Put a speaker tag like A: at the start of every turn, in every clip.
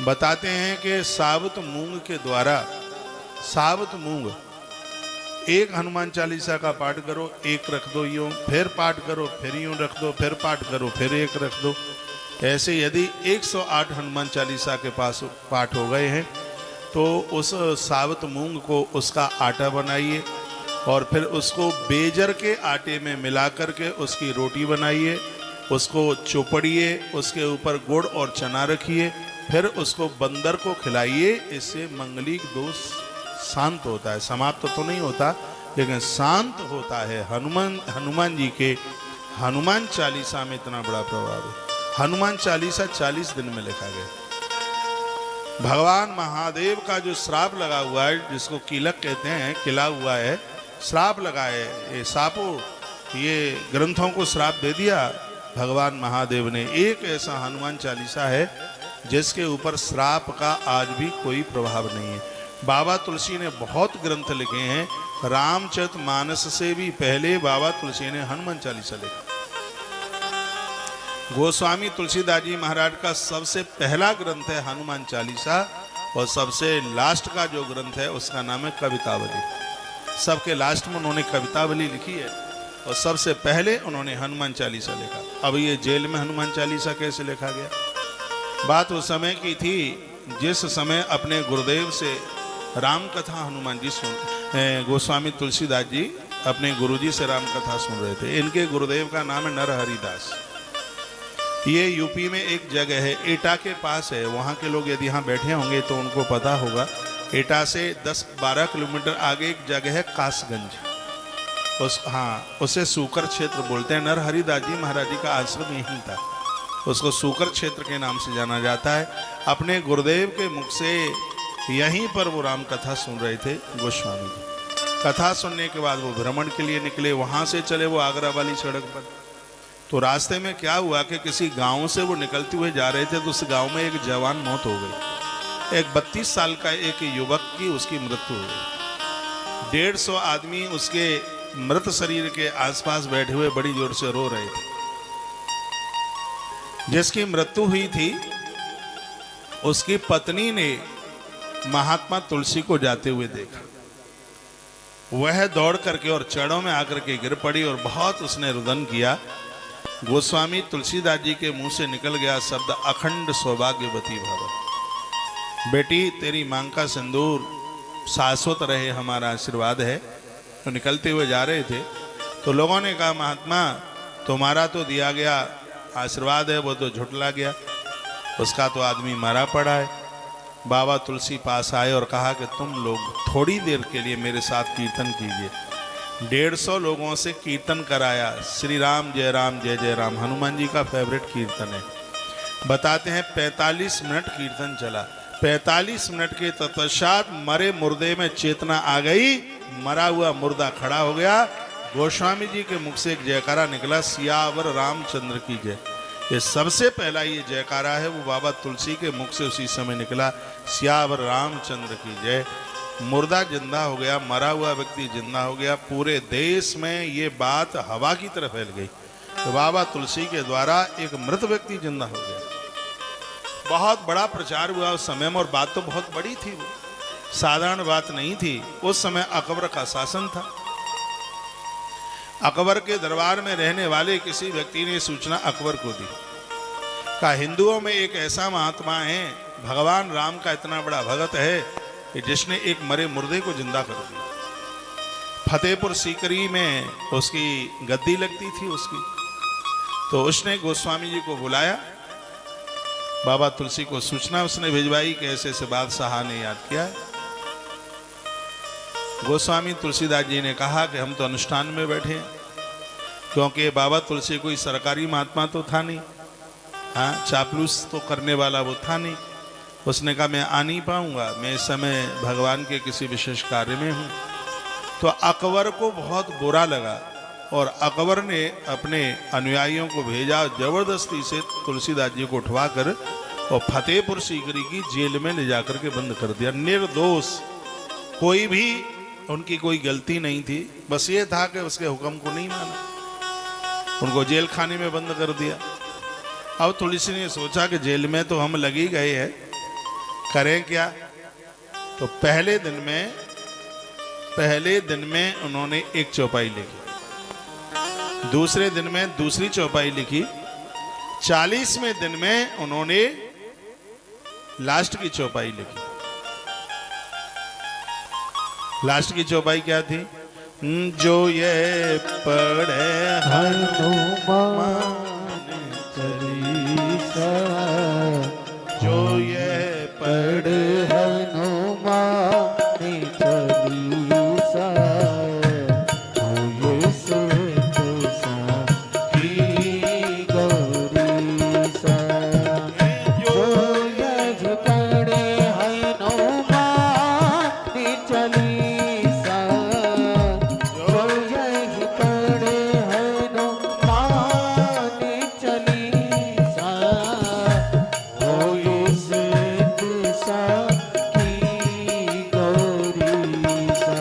A: बताते हैं कि साबुत मूंग के द्वारा, साबुत मूंग, एक हनुमान चालीसा का पाठ करो, एक रख दो यूं, फिर पाठ करो, फिर यूं रख दो, फिर पाठ करो, फिर एक रख दो। ऐसे यदि 108 हनुमान चालीसा के पास पाठ हो गए हैं तो उस साबुत मूंग को, उसका आटा बनाइए और फिर उसको बेजर के आटे में मिला करके उसकी रोटी बनाइए, उसको चोपड़िए, उसके ऊपर गुड़ और चना रखिए, फिर उसको बंदर को खिलाइए। इससे मंगलिक दोष शांत होता है, समाप्त तो नहीं होता लेकिन शांत होता है। हनुमान जी के हनुमान चालीसा में इतना बड़ा प्रभाव है। हनुमान चालीसा 40 दिन में लिखा गया। भगवान महादेव का जो श्राप लगा हुआ है, जिसको कीलक कहते हैं, किला हुआ है, श्राप लगा है, ये सापों, ये ग्रंथों को श्राप दे दिया भगवान महादेव ने। एक ऐसा हनुमान चालीसा है जिसके ऊपर श्राप का आज भी कोई प्रभाव नहीं है। बाबा तुलसी ने बहुत ग्रंथ लिखे हैं, रामचरितमानस से भी पहले बाबा तुलसी ने हनुमान चालीसा लिखा। गोस्वामी तुलसीदास जी महाराज का सबसे पहला ग्रंथ है हनुमान चालीसा और सबसे लास्ट का जो ग्रंथ है उसका नाम है कवितावली। सबके लास्ट में उन्होंने कवितावली लिखी है और सबसे पहले उन्होंने हनुमान चालीसा लिखा। अब ये जेल में हनुमान चालीसा कैसे लिखा गया? बात उस समय की थी जिस समय अपने गुरुदेव से राम कथा हनुमान जी गोस्वामी तुलसीदास जी अपने गुरुजी से राम कथा सुन रहे थे। इनके गुरुदेव का नाम है नरहरि दास। ये यूपी में एक जगह है, एटा के पास है। वहाँ के लोग यदि यहाँ बैठे होंगे तो उनको पता होगा। एटा से 10-12 किलोमीटर आगे एक जगह है कासगंज, उसे सूकर क्षेत्र बोलते हैं। नरहरि दास जी महाराज जी का आश्रम यहीं था, उसको सूकर क्षेत्र के नाम से जाना जाता है। अपने गुरुदेव के मुख से यहीं पर वो राम कथा सुन रहे थे गोस्वामी जी। कथा सुनने के बाद वो भ्रमण के लिए निकले, वहाँ से चले वो आगरा वाली सड़क पर। तो रास्ते में क्या हुआ कि किसी गांव से वो निकलते हुए जा रहे थे तो उस गांव में एक जवान मौत हो गई। एक 32 साल का एक युवक की उसकी मृत्यु हो गई। 150 आदमी उसके मृत शरीर के आसपास बैठे हुए बड़ी जोर से रो रहे थे। जिसकी मृत्यु हुई थी उसकी पत्नी ने महात्मा तुलसी को जाते हुए देखा। वह दौड़ करके और चरणों में आकर के गिर पड़ी और बहुत उसने रुदन किया। गोस्वामी तुलसीदास जी के मुंह से निकल गया शब्द, अखंड सौभाग्यवती भव। बेटी तेरी मांग का सिंदूर शाश्वत रहे, हमारा आशीर्वाद है। तो निकलते हुए जा रहे थे तो लोगों ने कहा, महात्मा तुम्हारा तो दिया गया आशीर्वाद है वो तो झुठला गया, उसका तो आदमी मरा पड़ा है। बाबा तुलसी पास आए और कहा कि तुम लोग थोड़ी देर के लिए मेरे साथ कीर्तन कीजिए। 150 लोगों से कीर्तन कराया। श्री राम जय जय राम हनुमान जी का फेवरेट कीर्तन है। बताते हैं 45 मिनट कीर्तन चला। 45 मिनट के तत्पश्चात मरे मुर्दे में चेतना आ गई, मरा हुआ मुर्दा खड़ा हो गया। गोस्वामी जी के मुख से एक जयकारा निकला, सियावर रामचंद्र की जय। ये सबसे पहला ये जयकारा है वो बाबा तुलसी के मुख से उसी समय निकला, सियावर रामचंद्र की जय। मुर्दा जिंदा हो गया, मरा हुआ व्यक्ति जिंदा हो गया। पूरे देश में ये बात हवा की तरह फैल गई तो बाबा तुलसी के द्वारा एक मृत व्यक्ति जिंदा हो गया। बहुत बड़ा प्रचार हुआ उस समय में और बात तो बहुत बड़ी थी, वो साधारण बात नहीं थी। उस समय अकबर का शासन था। अकबर के दरबार में रहने वाले किसी व्यक्ति ने सूचना अकबर को दी, कहा हिंदुओं में एक ऐसा महात्मा है, भगवान राम का इतना बड़ा भगत है कि जिसने एक मरे मुर्दे को जिंदा कर दिया। फतेहपुर सीकरी में उसकी गद्दी लगती थी उसकी। तो उसने गोस्वामी जी को बुलाया, बाबा तुलसी को सूचना उसने भिजवाई कि ऐसे ऐसे बादशाह ने याद किया। गोस्वामी तुलसीदास जी ने कहा कि हम तो अनुष्ठान में बैठे हैं, क्योंकि बाबा तुलसी कोई सरकारी महात्मा तो था नहीं, हाँ चापलूस तो करने वाला वो था नहीं। उसने कहा मैं आ नहीं पाऊंगा, मैं इस समय भगवान के किसी विशेष कार्य में हूँ। तो अकबर को बहुत बुरा लगा और अकबर ने अपने अनुयायियों को भेजा, जबरदस्ती से तुलसीदास जी को उठवाकर और फतेहपुर सीकरी की जेल में ले जाकर के बंद कर दिया। निर्दोष, कोई भी उनकी कोई गलती नहीं थी, बस ये था कि उसके हुक्म को नहीं माना, उनको जेल खाने में बंद कर दिया। अब तुलसी ने सोचा कि जेल में तो हम लगी गए हैं, करें क्या? तो पहले दिन में उन्होंने एक चौपाई लिखी, दूसरे दिन में दूसरी चौपाई लिखी, 40वें दिन में उन्होंने लास्ट की चौपाई लिखी। लास्ट की चौपाई क्या थी? जो ये पढ़े हनुमान चालीसा, जो ये पढ़े
B: हनुमान चालीसा, होए सुख साखी गौरीसा। जो यज पढ़े हनुमान चालीसा, जो यज पढ़े हनुमान चालीसा, होए सुख साखी गौरीसा।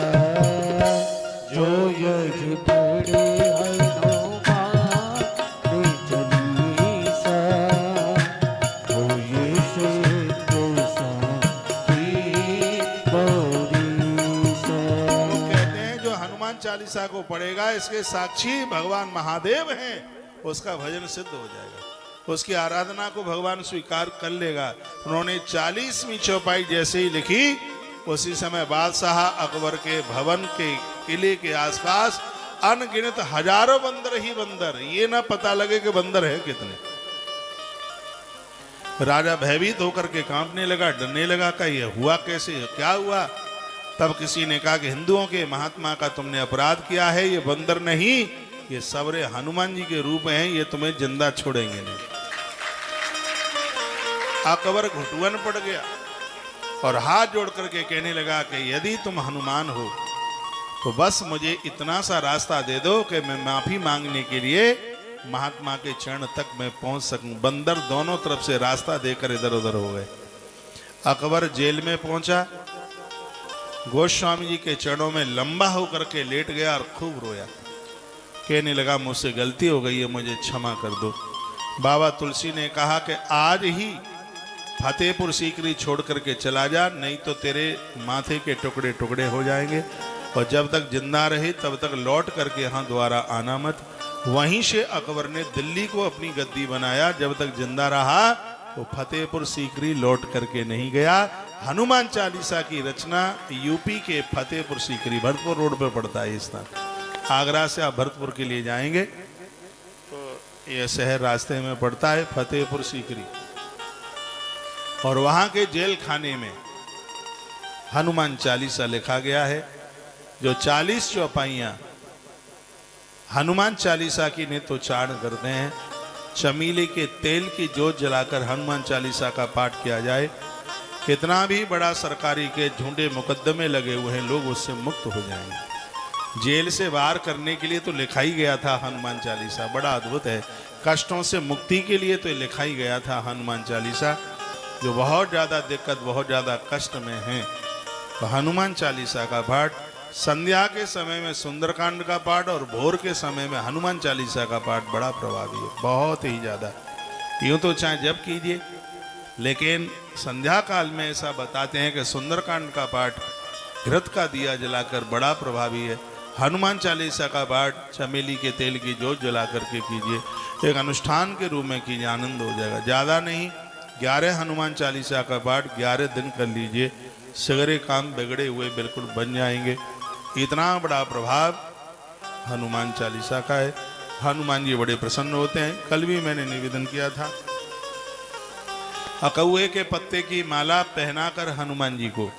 B: जो यज पढ़े हनुमान चालीसा, होए सुख साखी गौरीसा।
A: कहते हैं जो हनुमान चालीसा को पढ़ेगा, इसके साक्षी भगवान महादेव हैं, उसका भजन सिद्ध हो जाएगा, उसकी आराधना को भगवान स्वीकार कर लेगा। उन्होंने 40वीं चौपाई जैसे ही लिखी, उसी समय बादशाह अकबर के भवन के किले के आसपास अनगिनत हजारों बंदर ही बंदर, ये ना पता लगे कि बंदर है कितने। राजा भयभीत होकर के कांपने लगा, डरने लगा कि ये हुआ कैसे, क्या हुआ? तब किसी ने कहा कि हिंदुओं के महात्मा का तुमने अपराध किया है, ये बंदर नहीं, ये सबरे हनुमान जी के रूप हैं, ये तुम्हें जिंदा छोड़ेंगे नहीं। अकबर घुटुअन पड़ गया और हाथ जोड़ करके कहने लगा कि यदि तुम हनुमान हो तो बस मुझे इतना सा रास्ता दे दो कि मैं माफी मांगने के लिए महात्मा के चरण तक मैं पहुंच सकूं। बंदर दोनों तरफ से रास्ता देकर इधर उधर हो गए। अकबर जेल में पहुंचा, गोस्वामी जी के चरणों में लंबा होकर के लेट गया और खूब रोया, कहने लगा मुझसे गलती हो गई है, मुझे क्षमा कर दो। बाबा तुलसी ने कहा कि आज ही फतेहपुर सीकरी छोड़ करके चला जा, नहीं तो तेरे माथे के टुकड़े टुकड़े हो जाएंगे, और जब तक जिंदा रहे तब तक लौट करके यहाँ दोबारा आना मत। वहीं से अकबर ने दिल्ली को अपनी गद्दी बनाया, जब तक जिंदा रहा वो फतेहपुर सीकरी लौट करके नहीं गया। हनुमान चालीसा की रचना यूपी के फतेहपुर सीकरी, भरतपुर रोड पर पड़ता है ये स्थान। आगरा से आप भरतपुर के लिए जाएंगे तो यह शहर रास्ते में पड़ता है, फतेहपुर सीकरी। और वहां के जेल खाने में हनुमान चालीसा लिखा गया है, जो 40 चौपाइयां हनुमान चालीसा की नित्योच्चारण करते हैं। चमेली के तेल की जोत जलाकर हनुमान चालीसा का पाठ किया जाए, कितना भी बड़ा सरकारी के झूठे मुकदमे लगे हुए हैं, लोग उससे मुक्त हो जाएंगे। जेल से बाहर करने के लिए तो लिखा ही गया था हनुमान चालीसा, बड़ा अद्भुत है। कष्टों से मुक्ति के लिए तो लिखा ही गया था हनुमान चालीसा। जो बहुत ज़्यादा दिक्कत, बहुत ज़्यादा कष्ट में हैं, तो हनुमान चालीसा का पाठ, संध्या के समय में सुंदरकांड का पाठ और भोर के समय में हनुमान चालीसा का पाठ बड़ा प्रभावी है, बहुत ही ज़्यादा। यूँ तो चाहे जब कीजिए, लेकिन संध्या काल में ऐसा बताते हैं कि सुंदरकांड का पाठ घृत का दिया जलाकर बड़ा प्रभावी है। हनुमान चालीसा का पाठ चमेली के तेल की जोत जला करके कीजिए, एक अनुष्ठान के रूप में कीजिए, आनंद हो जाएगा। ज़्यादा नहीं, 11 हनुमान चालीसा का पाठ 11 दिन कर लीजिए, सगरे काम बिगड़े हुए बिल्कुल बन जाएंगे। इतना बड़ा प्रभाव हनुमान चालीसा का है। हनुमान जी बड़े प्रसन्न होते हैं। कल भी मैंने निवेदन किया था, अकौए के पत्ते की माला पहनाकर हनुमान जी को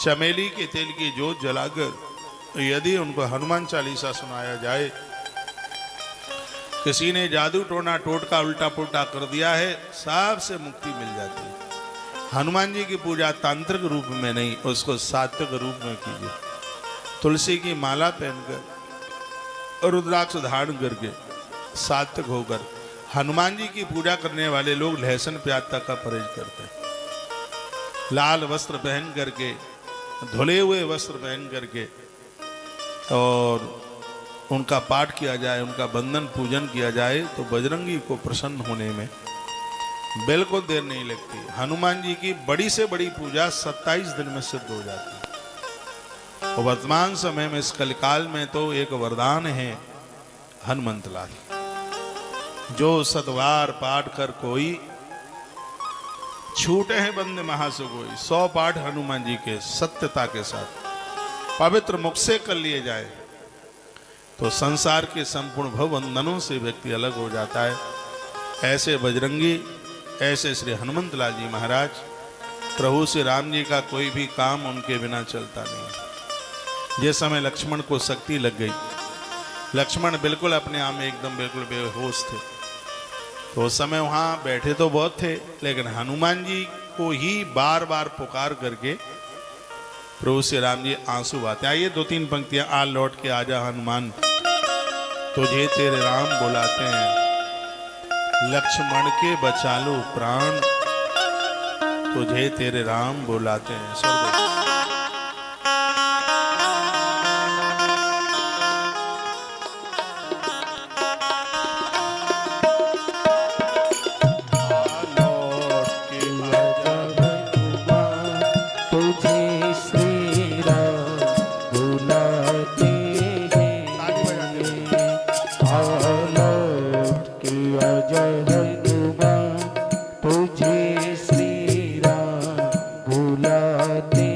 A: चमेली के तेल की जोत जलाकर यदि उनको हनुमान चालीसा सुनाया जाए, किसी ने जादू टोना टोटका उल्टा पुल्टा कर दिया है, सबसे मुक्ति मिल जाती है। हनुमान जी की पूजा तांत्रिक रूप में नहीं, उसको सात्विक रूप में कीजिए। तुलसी की माला पहनकर, रुद्राक्ष धारण करके, सात्विक होकर हनुमान जी की पूजा करने वाले लोग लहसुन प्याज तक का परहेज करते हैं। लाल वस्त्र पहन करके, धुले हुए वस्त्र पहन करके और उनका पाठ किया जाए, उनका बंधन पूजन किया जाए, तो बजरंगी को प्रसन्न होने में बिल्कुल देर नहीं लगती। हनुमान जी की बड़ी से बड़ी पूजा 27 दिन में सिद्ध हो जाती है। और वर्तमान समय में इस कलिकाल में तो एक वरदान है हनुमंत लाल, जो सतवार पाठ कर कोई छूटे हैं बंदे महासुगोई। 100 पाठ हनुमान जी के सत्यता के साथ पवित्र मुख से कर लिए जाए तो संसार के संपूर्ण भवबंधनों से व्यक्ति अलग हो जाता है। ऐसे बजरंगी, ऐसे श्री हनुमंत लाल जी महाराज, प्रभु श्री राम जी का कोई भी काम उनके बिना चलता नहीं। जिस समय लक्ष्मण को शक्ति लग गई, लक्ष्मण बिल्कुल अपने आप में एकदम बिल्कुल बेहोश थे, तो उस समय वहां बैठे तो बहुत थे, लेकिन हनुमान जी को ही बार बार पुकार करके प्रभु श्री राम जी आंसू बहाते। आइए 2-3 पंक्तियां आ लौट के आजा हनुमान, तुझे तेरे राम बुलाते हैं, लक्ष्मण के बचा लो प्राण, तुझे तेरे राम बुलाते हैं। स्वर्ग
B: तुझे श्री राम बुलाते हैं। आलोक के अजय हनुमान तुझे श्री राम बुलाते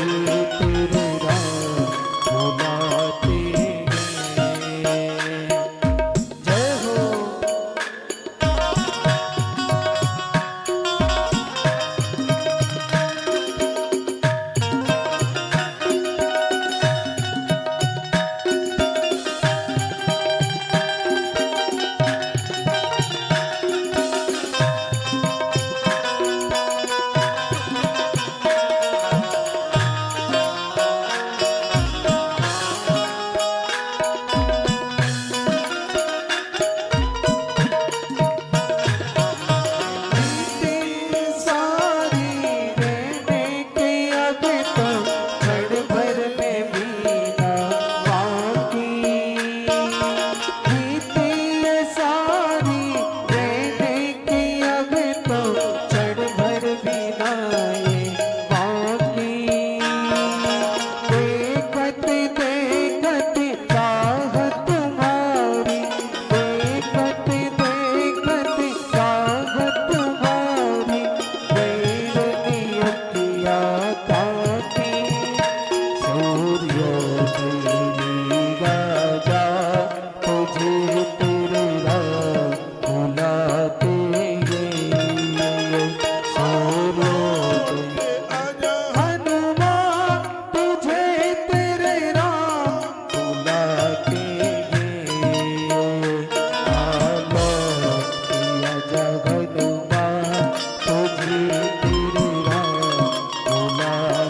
B: तेरे राम बुलाते हैं। जय हो। सारी रहने के अब तो क्षण भर में भी ना बाकी। बीती ये सारी रहने की अब तो क्षण भर भी ना ये बाकी। देखत देखत राह तुम्हारी, देखत देखत राह तुम्हारी, बैरनी अखिया ताकी। सूर्योदय राजा तुझे तेरे राम बुलाते हैं। सूर्योदय हनुमान तुझे तेरे राम बुलाते हैं। आलोक किया जब हनुमान तुझे तेरे राम बुलाते हैं।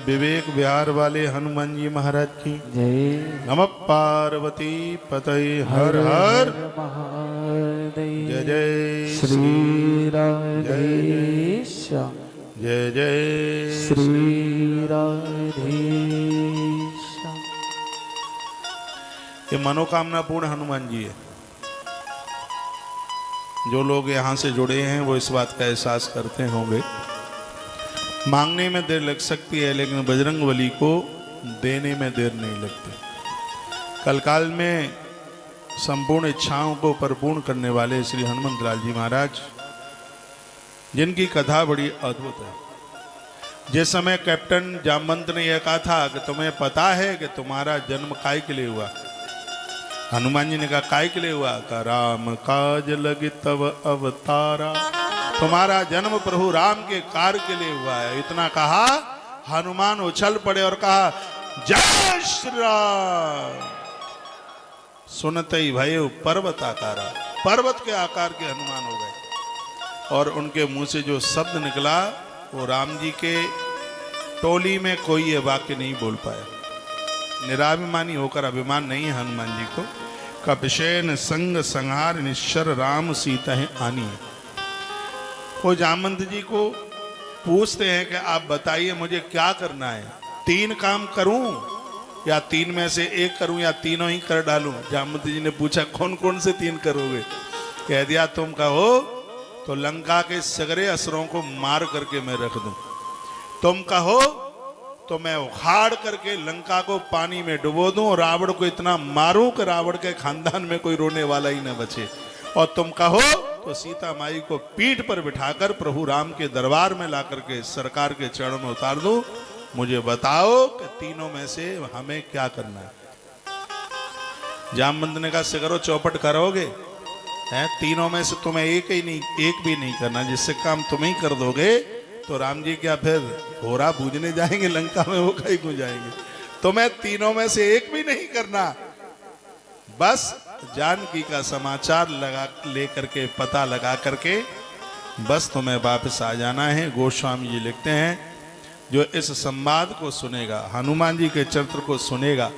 A: विवेक विहार वाले हनुमान जी महाराज की
B: जय।
A: नमः पार्वती पतये हर हर
B: महादेव।
A: जय जय
B: श्री राधेश।
A: जय जय
B: श्री राधेश।
A: ये मनोकामना पूर्ण हनुमान जी है। जो लोग यहाँ से जुड़े हैं वो इस बात का एहसास करते होंगे। मांगने में देर लग सकती है लेकिन बजरंगबली को देने में देर नहीं लगती। कलकाल में संपूर्ण इच्छाओं को परिपूर्ण करने वाले श्री हनुमंत लाल जी महाराज, जिनकी कथा बड़ी अद्भुत है। जिस समय कैप्टन जामवंत ने यह कहा था कि तुम्हें पता है कि तुम्हारा जन्म काय के लिए हुआ, हनुमान जी ने कहा काय के लिए हुआ? का राम काज लगी तब अवतारा, तुम्हारा जन्म प्रभु राम के कार्य के लिए हुआ है। इतना कहा, हनुमान उछल पड़े और कहा जय श्री राम। सुनते ही भय पर्वत आकारा, पर्वत के आकार के हनुमान हो गए। और उनके मुंह से जो शब्द निकला वो राम जी के टोली में कोई ये वाक्य नहीं बोल पाया। निराभिमानी होकर, अभिमान नहीं है हनुमान जी को। कपिशेन संग संहार निश्चर राम सीता है आनी। वो जामवंत जी को पूछते हैं कि आप बताइए मुझे क्या करना है, 3 काम करूं या 3 में से 1 करूं या तीनों ही कर डालूं? जामवंत जी ने पूछा कौन कौन से 3 करोगे? कह दिया तुम कहो तो लंका के सगरे असुरों को मार करके मैं रख दूं। तुम कहो तो मैं उखाड़ करके लंका को पानी में डुबो दूं और रावण को इतना मारूं कि रावण के खानदान में कोई रोने वाला ही न बचे। और तुम कहो तो सीता माई को पीठ पर बिठाकर प्रभु राम के दरबार में ला करके सरकार के चरणों में उतार दूं। मुझे बताओ कि तीनों में से हमें क्या करना है। जामवंत ने कहा सिगरो चौपट करोगे हैं, तीनों में से तुम्हें एक भी नहीं करना। जिससे काम तुम ही कर दोगे तो राम जी क्या फिर होरा बूझने जाएंगे लंका में, वो कहीं को जाएंगे। तुम्हें तीनों में से एक भी नहीं करना, बस जानकी का समाचार लगा लेकर के पता लगा करके बस तुम्हें वापस आ जाना है। गोस्वामी जी लिखते हैं जो इस संवाद को सुनेगा, हनुमान जी के चरित्र को सुनेगा,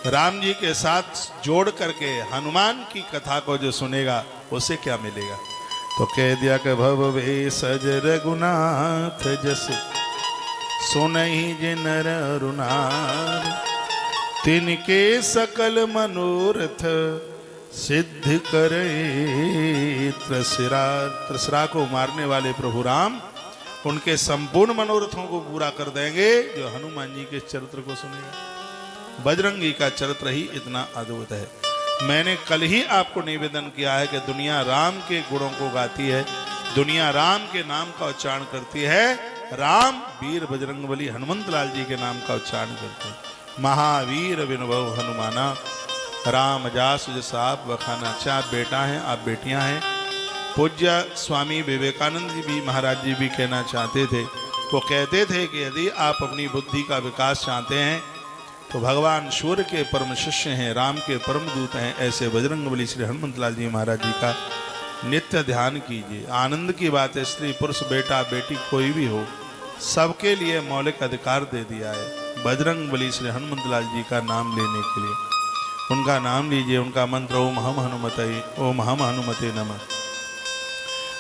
A: राम जी के साथ जोड़ करके हनुमान की कथा को जो सुनेगा उसे क्या मिलेगा। तो कह दिया कि भव वे सज रघुनाथ जस सुनहि जे नर अरुणार, तिनके सकल मनोरथ सिद्ध करे त्रसिरा। त्रसरा को मारने वाले प्रभु राम उनके संपूर्ण मनोरथों को पूरा कर देंगे जो हनुमान जी के चरित्र को सुनेगा। बजरंगी का चरित्र ही इतना अद्भुत है। मैंने कल ही आपको निवेदन किया है कि दुनिया राम के गुणों को गाती है, दुनिया राम के नाम का उच्चारण करती है, राम वीर बजरंगबली हनुमंत लाल जी के नाम का उच्चारण करते हैं। महावीर विनुभव हनुमाना, राम जासु जस आप बखाना। चाहे आप बेटा हैं, आप बेटियां हैं। पूज्य स्वामी विवेकानंद जी भी, महाराज जी भी कहना चाहते थे, वो कहते थे कि यदि आप अपनी बुद्धि का विकास चाहते हैं तो भगवान सूर्य के परम शिष्य हैं, राम के परम दूत हैं, ऐसे बजरंगबली श्री हनुमंत लाल जी महाराज जी का नित्य ध्यान कीजिए। आनंद की बात है, स्त्री पुरुष बेटा बेटी कोई भी हो, सबके लिए मौलिक अधिकार दे दिया है बजरंगबली श्री हनुमंत लाल जी का नाम लेने के लिए। उनका नाम लीजिए, उनका मंत्र ओम हम हनुमते नमः,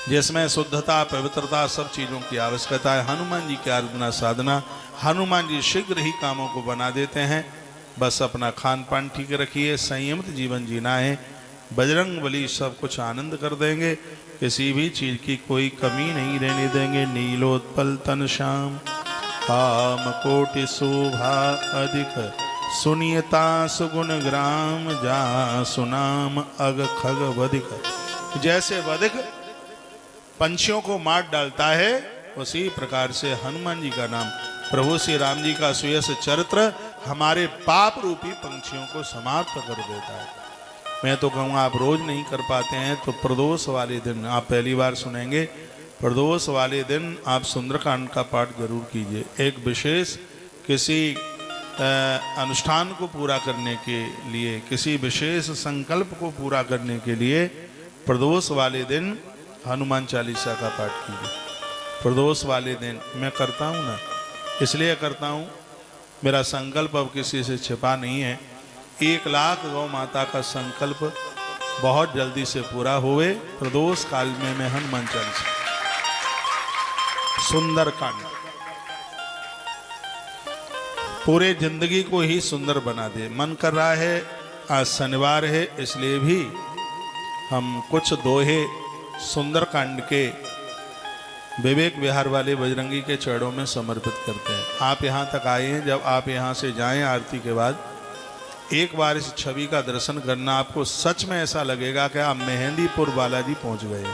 A: जिसमें शुद्धता पवित्रता सब चीज़ों की आवश्यकता है। हनुमान जी की आराधना साधना, हनुमान जी शीघ्र ही कामों को बना देते हैं। बस अपना खान पान ठीक रखिए, संयमित जीवन जीना है, बजरंगबली सब कुछ आनंद कर देंगे, किसी भी चीज़ की कोई कमी नहीं रहने देंगे। नीलोत्पल तन श्याम काम कोटि शोभा अधिक, सुनियता सुगुण ग्राम जा सुनाम अग खग वधिक। जैसे वधिक पंछियों को मार डालता है, उसी प्रकार से हनुमान जी का नाम, प्रभु श्री राम जी का सुयस चरित्र हमारे पाप रूपी पंछियों को समाप्त कर देता है। मैं तो कहूँगा आप रोज नहीं कर पाते हैं तो प्रदोष वाले दिन, आप पहली बार सुनेंगे, प्रदोष वाले दिन आप सुंदरकांड का पाठ जरूर कीजिए। एक विशेष किसी अनुष्ठान को पूरा करने के लिए, किसी विशेष संकल्प को पूरा करने के लिए प्रदोष वाले दिन हनुमान चालीसा का पाठ कीजिए। प्रदोष वाले दिन मैं करता हूँ ना, इसलिए करता हूँ, मेरा संकल्प अब किसी से छिपा नहीं है। 1,00,000 गौ माता का संकल्प बहुत जल्दी से पूरा हुए। प्रदोष काल में मैं हनुमान चालीसा, सुंदरकांड पूरे जिंदगी को ही सुंदर बना दे। मन कर रहा है, आज शनिवार है इसलिए भी हम कुछ दोहे सुंदरकांड के विवेक विहार वाले बजरंगी के चरणों में समर्पित करते हैं। आप यहाँ तक आए हैं, जब आप यहाँ से जाएं आरती के बाद, एक बार इस छवि का दर्शन करना, आपको सच में ऐसा लगेगा कि आप मेहंदीपुर बालाजी पहुँच गए।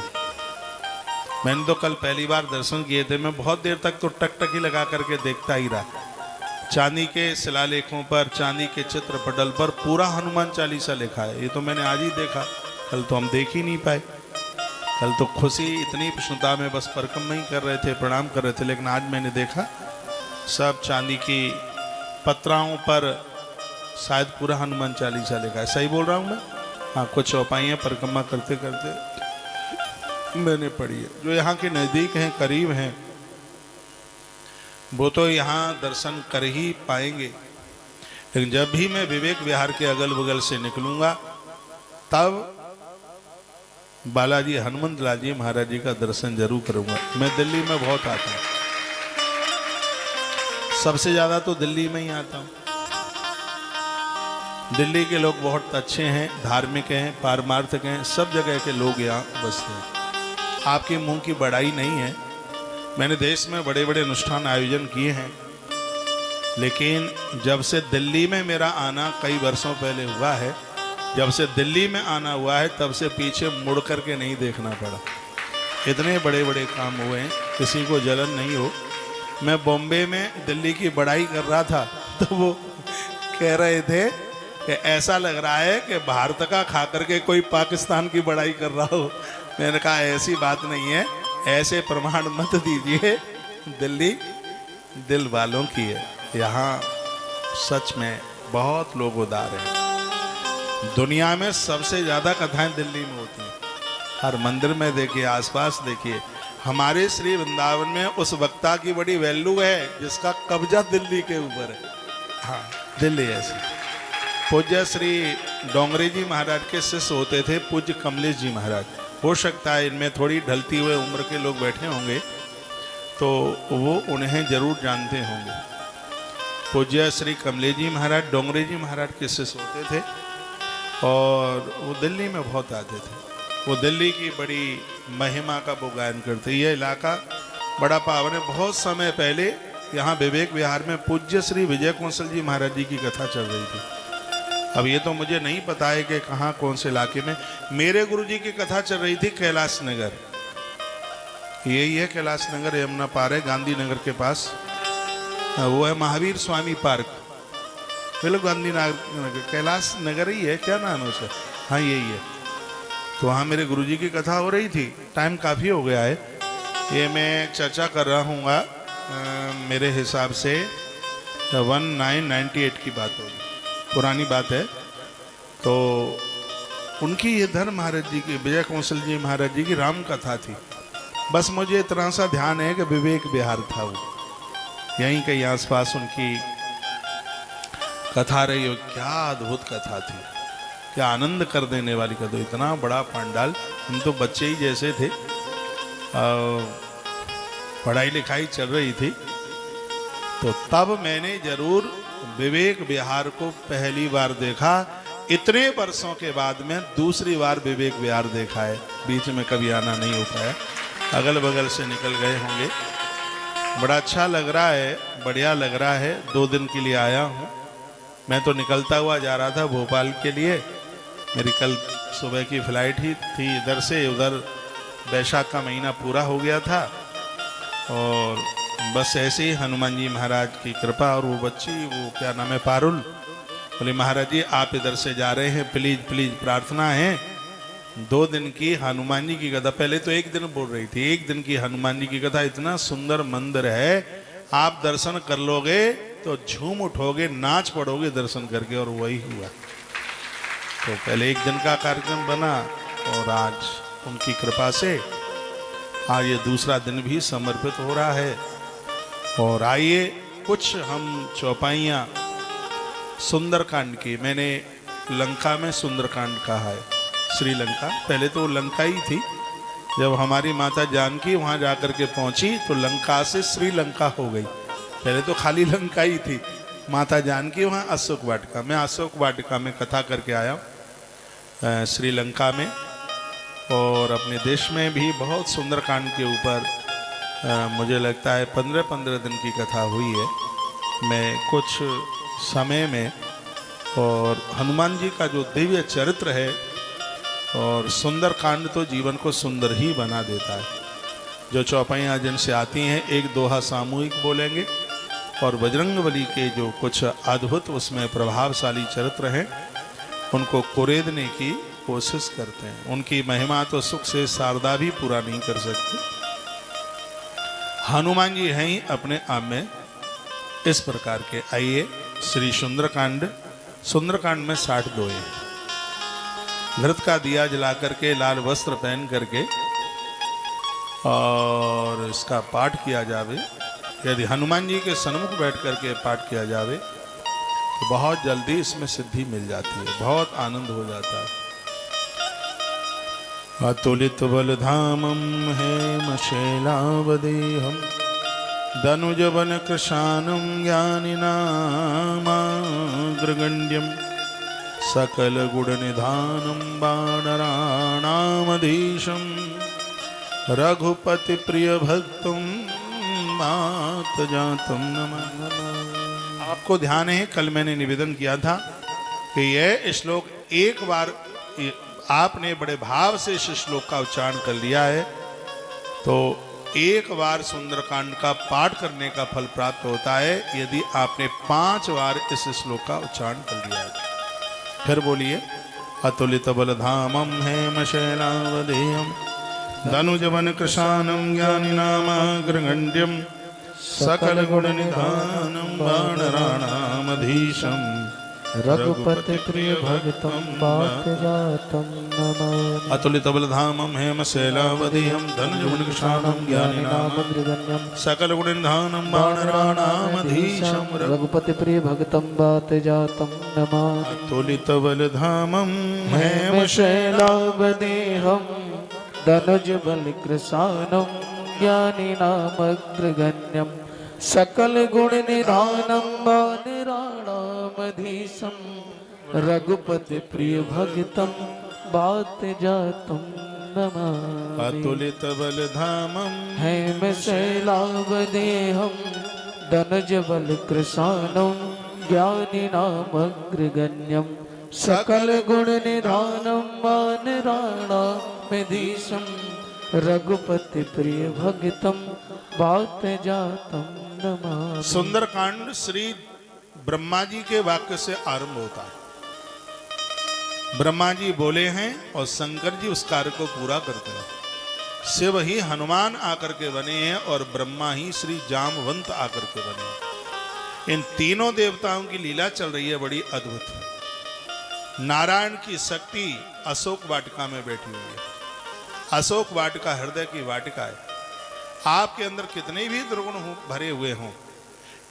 A: मैंने तो कल पहली बार दर्शन किए थे, मैं बहुत देर तक तो टकटकी लगा करके देखता ही रहा। चांदी के शिलालेखों पर, चांदी के चित्र पटल पर पूरा हनुमान चालीसा लिखा है। ये तो मैंने आज ही देखा, कल तो हम देख ही नहीं पाए। कल तो खुशी इतनी प्रसन्नता में बस परिक्रमा ही कर रहे थे, प्रणाम कर रहे थे, लेकिन आज मैंने देखा सब चांदी की पत्राओं पर शायद पूरा हनुमान चालीसा लिखा है। सही बोल रहा हूँ मैं? हाँ, कुछ चौपाइयाँ परिक्रमा करते करते मैंने पढ़ी है। जो यहाँ के नज़दीक हैं, करीब हैं, वो तो यहाँ दर्शन कर ही पाएंगे, लेकिन जब भी मैं विवेक विहार के अगल बगल से निकलूंगा तब बालाजी हनुमंत लाल जी महाराज जी का दर्शन जरूर करूंगा। मैं दिल्ली में बहुत आता हूँ, सबसे ज्यादा तो दिल्ली में ही आता हूँ। दिल्ली के लोग बहुत अच्छे हैं, धार्मिक हैं, पारमार्थिक हैं, सब जगह के लोग यहाँ बसते हैं। आपके मुंह की बड़ाई नहीं है। मैंने देश में बड़े बड़े अनुष्ठान आयोजन किए हैं, लेकिन जब से दिल्ली में मेरा आना कई वर्षों पहले हुआ है, जब से दिल्ली में आना हुआ है, तब से पीछे मुड़ करके नहीं देखना पड़ा। इतने बड़े बड़े काम हुए हैं, किसी को जलन नहीं हो। मैं बॉम्बे में दिल्ली की बड़ाई कर रहा था तो वो कह रहे थे कि ऐसा लग रहा है कि भारत का खा करके कोई पाकिस्तान की बड़ाई कर रहा हो। मैंने कहा ऐसी बात नहीं है, ऐसे प्रमाण मत दीजिए, दिल्ली दिल वालों की है। यहाँ सच में बहुत लोग उदार हैं। दुनिया में सबसे ज़्यादा कथाएं दिल्ली में होती हैं। हर मंदिर में देखिए, आसपास देखिए। हमारे श्री वृंदावन में उस वक्ता की बड़ी वैल्यू है जिसका कब्जा दिल्ली के ऊपर है। हाँ, दिल्ली ऐसी। पूज्य श्री डोंगरे जी महाराज के शिष्य होते थे पूज्य कमलेश जी महाराज। हो सकता है इनमें थोड़ी ढलती हुए उम्र के लोग बैठे होंगे तो वो उन्हें जरूर जानते होंगे। पूज्य श्री कमलेश जी महाराज डोंगरे जी महाराज के शिष्य होते थे और वो दिल्ली में बहुत आते थे। वो दिल्ली की बड़ी महिमा का वो गायन करते। ये इलाका बड़ा पावन है। बहुत समय पहले यहाँ विवेक विहार में पूज्य श्री विजय कौशल जी महाराज जी की कथा चल रही थी। अब ये तो मुझे नहीं पता है कि कहाँ कौन से इलाके में। मेरे गुरुजी की कथा चल रही थी कैलाश नगर। यही है कैलाश नगर, यमुना पार है, गांधीनगर के पास। वो है महावीर स्वामी पार्क, बिल्कुल गांधीनगर, कैलाश नगर ही है, क्या नाम है उसका? हाँ यही है। तो वहाँ मेरे गुरुजी की कथा हो रही थी। टाइम काफ़ी हो गया है, ये मैं चर्चा कर रहा हूँ मेरे हिसाब से 1998 की बात होगी, पुरानी बात है। तो उनकी ये धर्म महाराज जी की, विजय कौशल जी महाराज जी की राम कथा थी। बस मुझे इतना सा ध्यान है कि विवेक विहार था वो, यहीं कहीं आसपास उनकी कथा रही हो। क्या अद्भुत कथा थी, क्या आनंद कर देने वाली कथा। इतना बड़ा पंडाल, हम तो बच्चे ही जैसे थे, पढ़ाई लिखाई चल रही थी। तो तब मैंने जरूर विवेक विहार को पहली बार देखा। इतने वर्षों के बाद में दूसरी बार विवेक विहार देखा है। बीच में कभी आना नहीं हो पाया, अगल बगल से निकल गए होंगे। बड़ा अच्छा लग रहा है, बढ़िया लग रहा है। 2 दिन के लिए आया हूँ। मैं तो निकलता हुआ जा रहा था भोपाल के लिए। मेरी कल सुबह की फ्लाइट ही थी इधर से उधर। वैशाख का महीना पूरा हो गया था और बस ऐसे ही हनुमान जी महाराज की कृपा। और वो बच्ची, वो क्या नाम है, पारुल, बोले महाराज जी आप इधर से जा रहे हैं, प्लीज प्लीज प्रार्थना है। 2 दिन की हनुमान जी की कथा, पहले तो 1 दिन बोल रही थी, 1 दिन की हनुमान जी की कथा। इतना सुंदर मंदिर है, आप दर्शन कर लोगे तो झूम उठोगे, नाच पड़ोगे दर्शन करके। और वही हुआ। तो पहले 1 दिन का कार्यक्रम बना और आज उनकी कृपा से आज ये दूसरा दिन भी समर्पित हो रहा है। और आइए कुछ हम चौपाइयाँ सुंदरकांड की, मैंने लंका में सुंदरकांड कहा है। श्रीलंका, पहले तो लंका ही थी। जब हमारी माता जानकी वहाँ जाकर के पहुँची तो लंका से श्रीलंका हो गई। पहले तो खाली लंका ही थी। माता जानकी वहाँ अशोक वाटिका, मैं अशोक वाटिका में कथा करके आया श्रीलंका में। और अपने देश में भी बहुत सुंदरकांड के ऊपर मुझे लगता है 15-15 दिन की कथा हुई है। मैं कुछ समय में, और हनुमान जी का जो दिव्य चरित्र है और सुंदरकांड तो जीवन को सुंदर ही बना देता है। जो चौपाइयाँ जिनसे आती हैं, 1 दोहा सामूहिक बोलेंगे और बजरंगबली के जो कुछ अद्भुत उसमें प्रभावशाली चरित्र हैं उनको कुरेदने की कोशिश करते हैं। उनकी महिमा तो सुख से शारदा भी पूरा नहीं कर सकती। हनुमान जी हैं ही अपने आप में इस प्रकार के। आइए श्री सुंदरकांड। सुंदरकांड में 60 दोहे हैं। घृत का दिया जला करके, लाल वस्त्र पहन करके और इसका पाठ किया जावे। यदि हनुमान जी के सन्मुख बैठ करके पाठ किया जावे तो बहुत जल्दी इसमें सिद्धि मिल जाती है, बहुत आनंद हो जाता है। अतुलित बलधामं हेम शैलावदेहं धनुजवन कृशानं ज्ञानिनामाग्रगण्यं सकल गुण निधानं वानराणामधीशं रघुपति प्रिय भक्तुम मात जातम नमः। आपको ध्यान है, कल मैंने निवेदन किया था कि यह श्लोक एक बार आपने बड़े भाव से इस श्लोक का उच्चारण कर लिया है तो एक बार सुंदरकांड का पाठ करने का फल प्राप्त होता है, यदि आपने 5 बार इस श्लोक का उच्चारण कर लिया है। फिर बोलिए, अतुलित बलधामम हेम शैलावदेयम धनुजवन कृशानम ज्ञानिनामाग्रगण्यम सकल गुण निधानम वानराणामधीशम
B: रघुपति प्रिय भक्तम बात जातम नमामि।
A: अतुलित बलधामम हेम शैलावदेयम धनुजवन कृशानम ज्ञानिनामाग्रगण्यम सकल गुण निधानम वानराणामधीशम
B: रघुपति प्रिय भक्तम बात जातम नमामि।
A: अतुलित बलधामम हेम
B: हेम शैलावदेहं धनुज बल कृशानं ज्ञानिनामग्रगण्यं सकल गुण निधानं वानराणामधीशं रघुपति प्रिय भक्तं बात जातं नमामि।
A: अतुलित बलधामम
B: हेम शैलावदेहं धनुज बल कृशानं ज्ञानिनामग्रगण्यं सकल गुण निधानं वानराणामधीशं रघुपति प्रिय भक्तं बात जातं नमामि।
A: सुंदरकांड श्री ब्रह्मा जी के वाक्य से आरंभ होता है। ब्रह्मा जी बोले हैं और शंकर जी उस कार्य को पूरा करते हैं। शिव ही हनुमान आकर के बने हैं और ब्रह्मा ही श्री जामवंत आकर के बने हैं। इन तीनों देवताओं की लीला चल रही है बड़ी अद्भुत। नारायण की शक्ति अशोक वाटिका में बैठी हुई है। अशोक वाटिका हृदय की वाटिका है। आपके अंदर कितने भी दुर्गुण भरे हुए हों,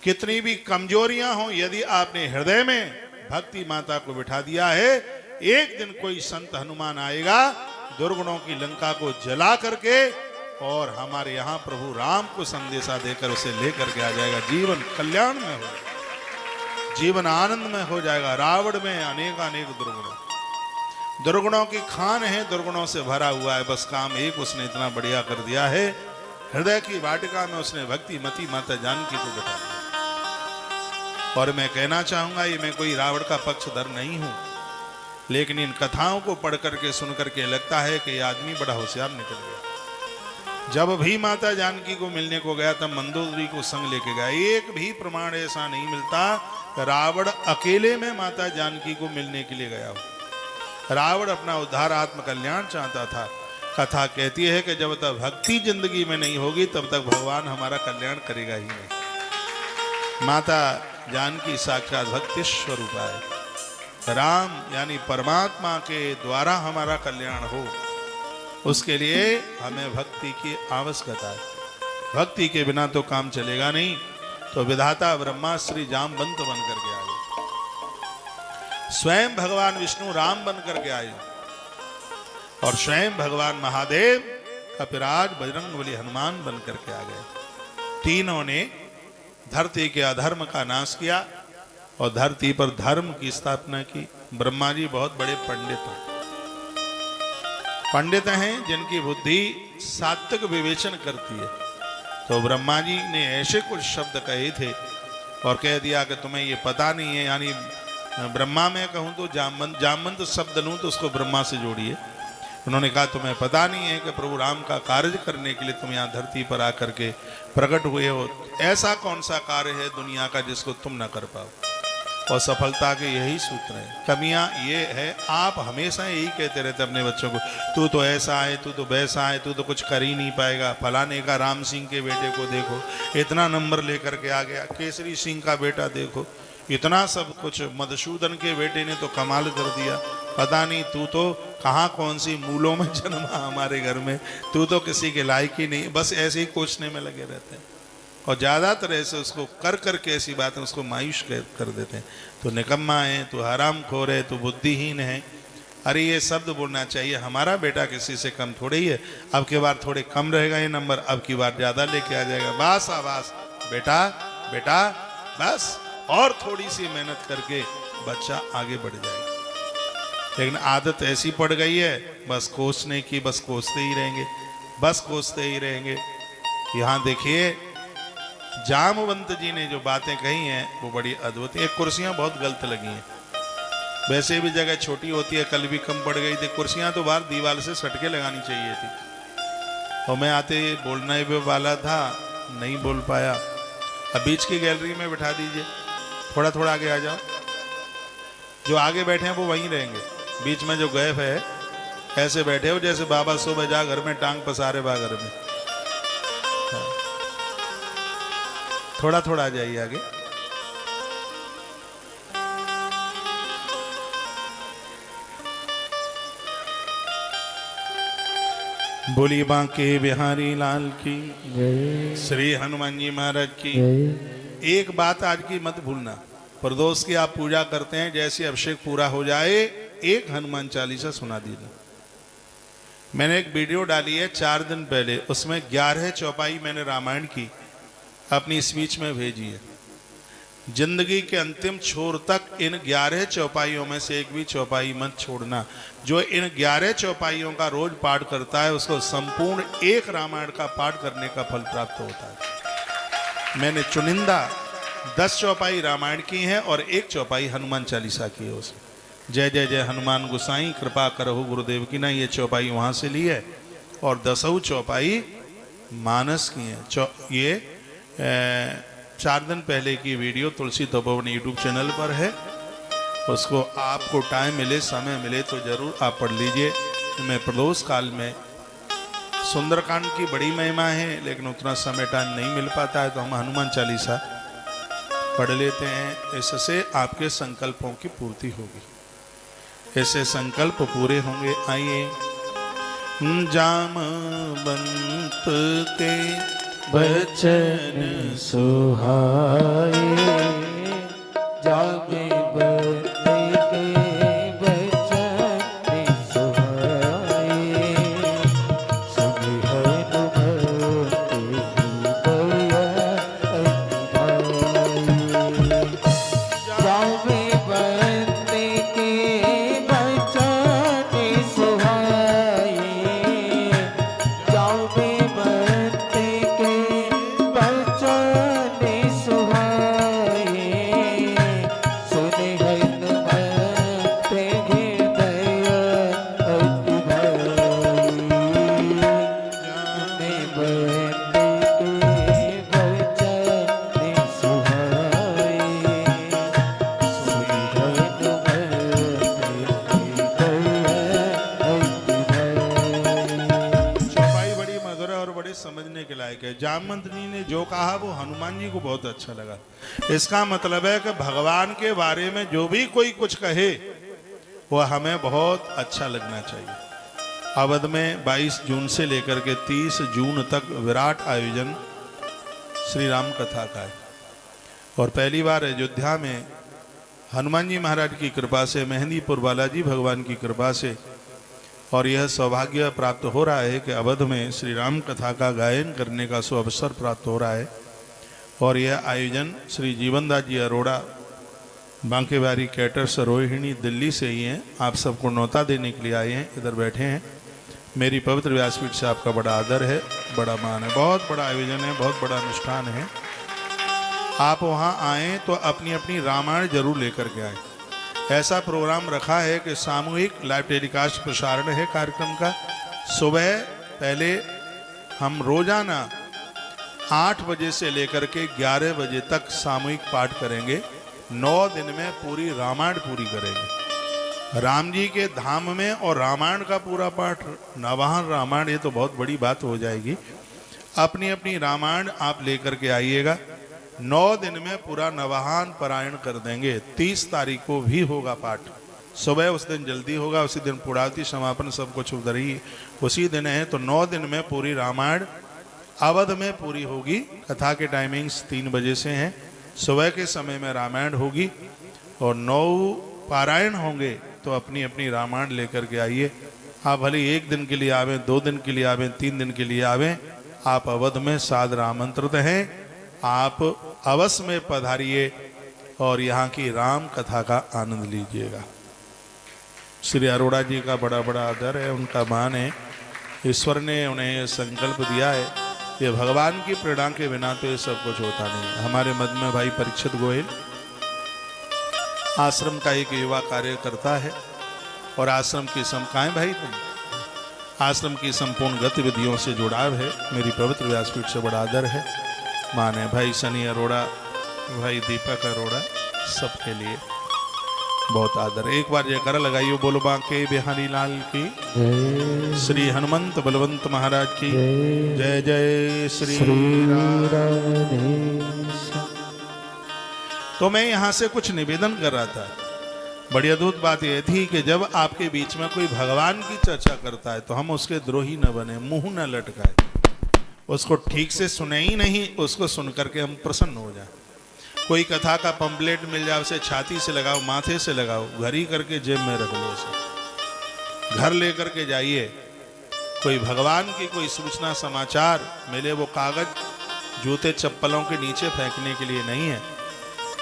A: कितनी भी कमजोरियां हों, यदि आपने हृदय में भक्ति माता को बिठा दिया है, एक दिन कोई संत हनुमान आएगा दुर्गुणों की लंका को जला करके और हमारे यहाँ प्रभु राम को संदेशा देकर उसे लेकर के आ जाएगा। जीवन कल्याण में हो, जीवन आनंद में हो जाएगा। रावण में अनेक दुर्गुणों की खान है, दुर्गुणों से भरा हुआ है। बस काम एक उसने इतना बढ़िया कर दिया है, हृदय की वाटिका में उसने भक्ति मती माता जानकी को बिठा दिया। और मैं कहना चाहूंगा, ये मैं कोई रावण का पक्षधर नहीं हूं, लेकिन इन कथाओं को पढ़ करके सुन करके लगता है कि ये आदमी बड़ा होशियार निकल गया। जब भी माता जानकी को मिलने को गया तब मंदोदरी को संग लेके गया। एक भी प्रमाण ऐसा नहीं मिलता रावण अकेले में माता जानकी को मिलने के लिए गया हो। रावण अपना उद्धार आत्म कल्याण चाहता था। कथा कहती है कि जब तक भक्ति जिंदगी में नहीं होगी तब तक भगवान हमारा कल्याण करेगा ही नहीं। माता जानकी साक्षात भक्ति स्वरूपा है। राम यानी परमात्मा के द्वारा हमारा कल्याण हो, उसके लिए हमें भक्ति की आवश्यकता है। भक्ति के बिना तो काम चलेगा नहीं। तो विधाता ब्रह्मा श्री जामवंत बन करके आए, स्वयं भगवान विष्णु राम बन करके आए और स्वयं भगवान महादेव कपिराज बजरंगबली हनुमान बन करके आ गए। तीनों ने धरती के अधर्म का नाश किया और धरती पर धर्म की स्थापना की। ब्रह्मा जी बहुत बड़े पंडित हैं जिनकी बुद्धि सात्विक विवेचन करती है। तो ब्रह्मा जी ने ऐसे कुछ शब्द कहे थे और कह दिया कि तुम्हें ये पता नहीं है, यानी ब्रह्मा में कहूं तो जामवंत शब्द लूं तो उसको ब्रह्मा से जोड़िए। उन्होंने कहा तुम्हें पता नहीं है कि प्रभु राम का कार्य करने के लिए तुम यहाँ धरती पर आकर के प्रकट हुए हो। ऐसा कौन सा कार्य है दुनिया का जिसको तुम न कर पाओ। और सफलता के यही सूत्र है। कमियां ये है, आप हमेशा यही कहते रहते अपने बच्चों को, तू तो ऐसा है, तू तो वैसा है, तू तो कुछ कर ही नहीं पाएगा। फलाने का राम सिंह के बेटे को देखो, इतना नंबर लेकर के आ गया। केसरी सिंह का बेटा देखो, इतना सब कुछ। मधुसूदन के बेटे ने तो कमाल कर दिया। पता नहीं तू तो कहाँ कौन सी मूलों में जन्मा हमारे घर में, तू तो किसी के लायक ही नहीं। बस ऐसे ही कोसने में लगे रहते हैं और ज़्यादातर ऐसे उसको कर करके ऐसी बातें उसको मायूस कर देते हैं। तो निकम्मा है, तो हराम खोर है, तो बुद्धिहीन है। अरे ये शब्द बोलना चाहिए, हमारा बेटा किसी से कम थोड़े ही है। अब की बार थोड़े कम रहेगा ये नंबर, अब की बार ज़्यादा लेके आ जाएगा। बस आवास बेटा बेटा बस, और थोड़ी सी मेहनत करके बच्चा आगे बढ़ जाएगा। लेकिन आदत ऐसी पड़ गई है बस कोसने की, बस कोसते ही रहेंगे। बस कोसते ही रहेंगे। यहाँ देखिए जामवंत जी ने जो बातें कही हैं वो बड़ी अद्भुत। एक कुर्सियां बहुत गलत लगी हैं, वैसे भी जगह छोटी होती है, कल भी कम पड़ गई थी। कुर्सियां तो बाहर दीवार से सटके लगानी चाहिए थी, और मैं आते बोलना ही भी वाला था, नहीं बोल पाया। अब बीच की गैलरी में बिठा दीजिए, थोड़ा थोड़ा आगे आ जाओ। जो आगे बैठे हैं वो वहीं रहेंगे, बीच में जो गैप है ऐसे बैठे हो जैसे बाबा सुबह जा घर में टांग पसारे बा घर में। हाँ। थोड़ा थोड़ा आ जाइए आगे। बोली बांके बिहारी लाल की
B: जय
A: श्री हनुमान जी महाराज की।
B: जय।
A: एक बात आज की मत भूलना, प्रदोष की आप पूजा करते हैं, जैसे अभिषेक पूरा हो जाए एक हनुमान चालीसा सुना दीजिए। मैंने एक वीडियो डाली है 4 दिन पहले, उसमें 11 चौपाई मैंने रामायण की अपनी स्पीच में भेजी है। जिंदगी के अंतिम छोर तक इन 11 चौपाइयों में से एक भी चौपाई मत छोड़ना। जो इन 11 चौपाइयों का रोज पाठ करता है उसको संपूर्ण एक रामायण का पाठ करने का फल प्राप्त होता है। मैंने चुनिंदा 10 चौपाई रामायण की हैं और एक चौपाई हनुमान चालीसा की है उसमें। जय जय जय हनुमान गोसाई कृपा करहु गुरुदेव की ना, ये चौपाई वहाँ से ली है। और 10 चौपाई मानस की है। ये 4 दिन पहले की वीडियो तुलसी तपोवन यूट्यूब चैनल पर है, उसको आपको टाइम मिले समय मिले तो जरूर आप पढ़ लीजिए। मैं प्रदोष काल में सुंदरकांड की बड़ी महिमा है, लेकिन उतना समय टाइम नहीं मिल पाता है, तो हम हनुमान चालीसा पढ़ लेते हैं। इससे आपके संकल्पों की पूर्ति होगी, ऐसे संकल्प पूरे होंगे। आइए। जामवंत के
B: बचन सुहाए, जामे बंदे के बचन सुहाए, सुनि हनुमत हृदय अतिभाए। जामे बंदे के बचन सुहाए, जामे बंदे के बचन सुहाए, सुनि हनुमत हृदय अतिभाए। जामे बंदे के बचन सुहाए, सुनि
A: चौपाई बड़ी मधुर है और बड़े समझने के लायक है। जामवंत जी ने जो कहा वो हनुमान जी को बहुत अच्छा लगा। इसका मतलब है कि भगवान के बारे में जो भी कोई कुछ कहे वो हमें बहुत अच्छा लगना चाहिए। अवध में 22 जून से लेकर के 30 जून तक विराट आयोजन श्री राम कथा का है, और पहली बार अयोध्या में हनुमान जी महाराज की कृपा से, मेहंदीपुर बालाजी भगवान की कृपा से, और यह सौभाग्य प्राप्त हो रहा है कि अवध में श्री राम कथा का गायन करने का अवसर प्राप्त हो रहा है। और यह आयोजन श्री जीवनदास जी अरोड़ा बांकेबारी कैटर्स रोहिणी दिल्ली से ही हैं। आप सबको न्योता देने के लिए आए हैं, इधर बैठे हैं। मेरी पवित्र व्यासपीठ से आपका बड़ा आदर है, बड़ा मान है। बहुत बड़ा आयोजन है, बहुत बड़ा अनुष्ठान है। आप वहाँ आएँ तो अपनी अपनी रामायण जरूर लेकर के आएँ। ऐसा प्रोग्राम रखा है कि सामूहिक लाइव टेलीकास्ट प्रसारण है कार्यक्रम का। सुबह पहले हम रोजाना 8 बजे से लेकर के 11 बजे तक सामूहिक पाठ करेंगे। 9 दिन में पूरी रामायण पूरी करेंगे राम जी के धाम में, और रामायण का पूरा पाठ, नवाहन रामायण, ये तो बहुत बड़ी बात हो जाएगी। अपनी अपनी रामायण आप लेकर के आइएगा। 9 दिन में पूरा नवाहन पारायण कर देंगे। 30 तारीख को भी होगा पाठ सुबह, उस दिन जल्दी होगा, उसी दिन पुरावती समापन सब कुछ उधर ही उसी दिन है। तो 9 दिन में पूरी रामायण अवध में पूरी होगी। कथा के टाइमिंग्स 3 बजे से हैं। सुबह के समय में रामायण होगी और 9 पारायण होंगे। तो अपनी अपनी रामायण लेकर के आइए। आप भले 1 दिन के लिए आवें, 2 दिन के लिए आवें, 3 दिन के लिए आवें, आप अवध में सादर आमंत्रित हैं। आप अवश्य में पधारिए और यहाँ की राम कथा का आनंद लीजिएगा। श्री अरोड़ा जी का बड़ा बड़ा आदर है, उनका मान है। ईश्वर ने उन्हें यह संकल्प दिया है, ये भगवान की प्रेरणा के बिना तो ये सब कुछ होता नहीं। हमारे मध्य में भाई परीक्षित गोयल आश्रम का एक युवा कार्य करता है और आश्रम की कहाँ भाई तुम? आश्रम की संपूर्ण गतिविधियों से जुड़ाव है। मेरी पवित्र व्यासपीठ से बड़ा आदर है। माने भाई सनी अरोड़ा, भाई दीपक अरोड़ा, सबके लिए बहुत आदर। एक बार जयकारा लगाइए, बोलो बांके बिहारी लाल की, श्री हनुमंत बलवंत महाराज की जय जय श्री राम। तो मैं यहां से कुछ निवेदन कर रहा था। बड़ी अद्भुत बात यह थी कि जब आपके बीच में कोई भगवान की चर्चा करता है तो हम उसके द्रोही न बने, मुंह न लटकाए, उसको ठीक से सुने ही नहीं, उसको सुन करके हम प्रसन्न हो जाए। कोई कथा का पंपलेट मिल जाए, उसे छाती से लगाओ, माथे से लगाओ, घर ही करके जेब में रख लो, उसे घर लेकर के जाइए। कोई भगवान की कोई सूचना समाचार मिले, वो कागज जूते चप्पलों के नीचे फेंकने के लिए नहीं है,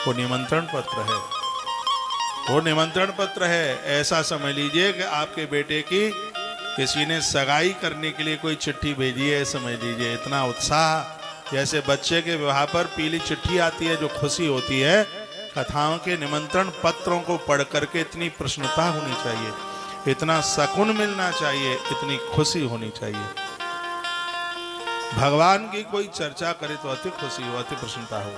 A: वो निमंत्रण पत्र है। वो निमंत्रण पत्र है। ऐसा समझ लीजिए कि आपके बेटे की किसी ने सगाई करने के लिए कोई चिट्ठी भेजी है, समझ लीजिए। इतना उत्साह, जैसे बच्चे के विवाह पर पीली चिट्ठी आती है जो खुशी होती है, कथाओं के निमंत्रण पत्रों को पढ़ करके इतनी प्रसन्नता होनी चाहिए, इतना सकून मिलना चाहिए, इतनी खुशी होनी चाहिए। भगवान की कोई चर्चा करे तो अति खुशी हो, अति प्रसन्नता हो।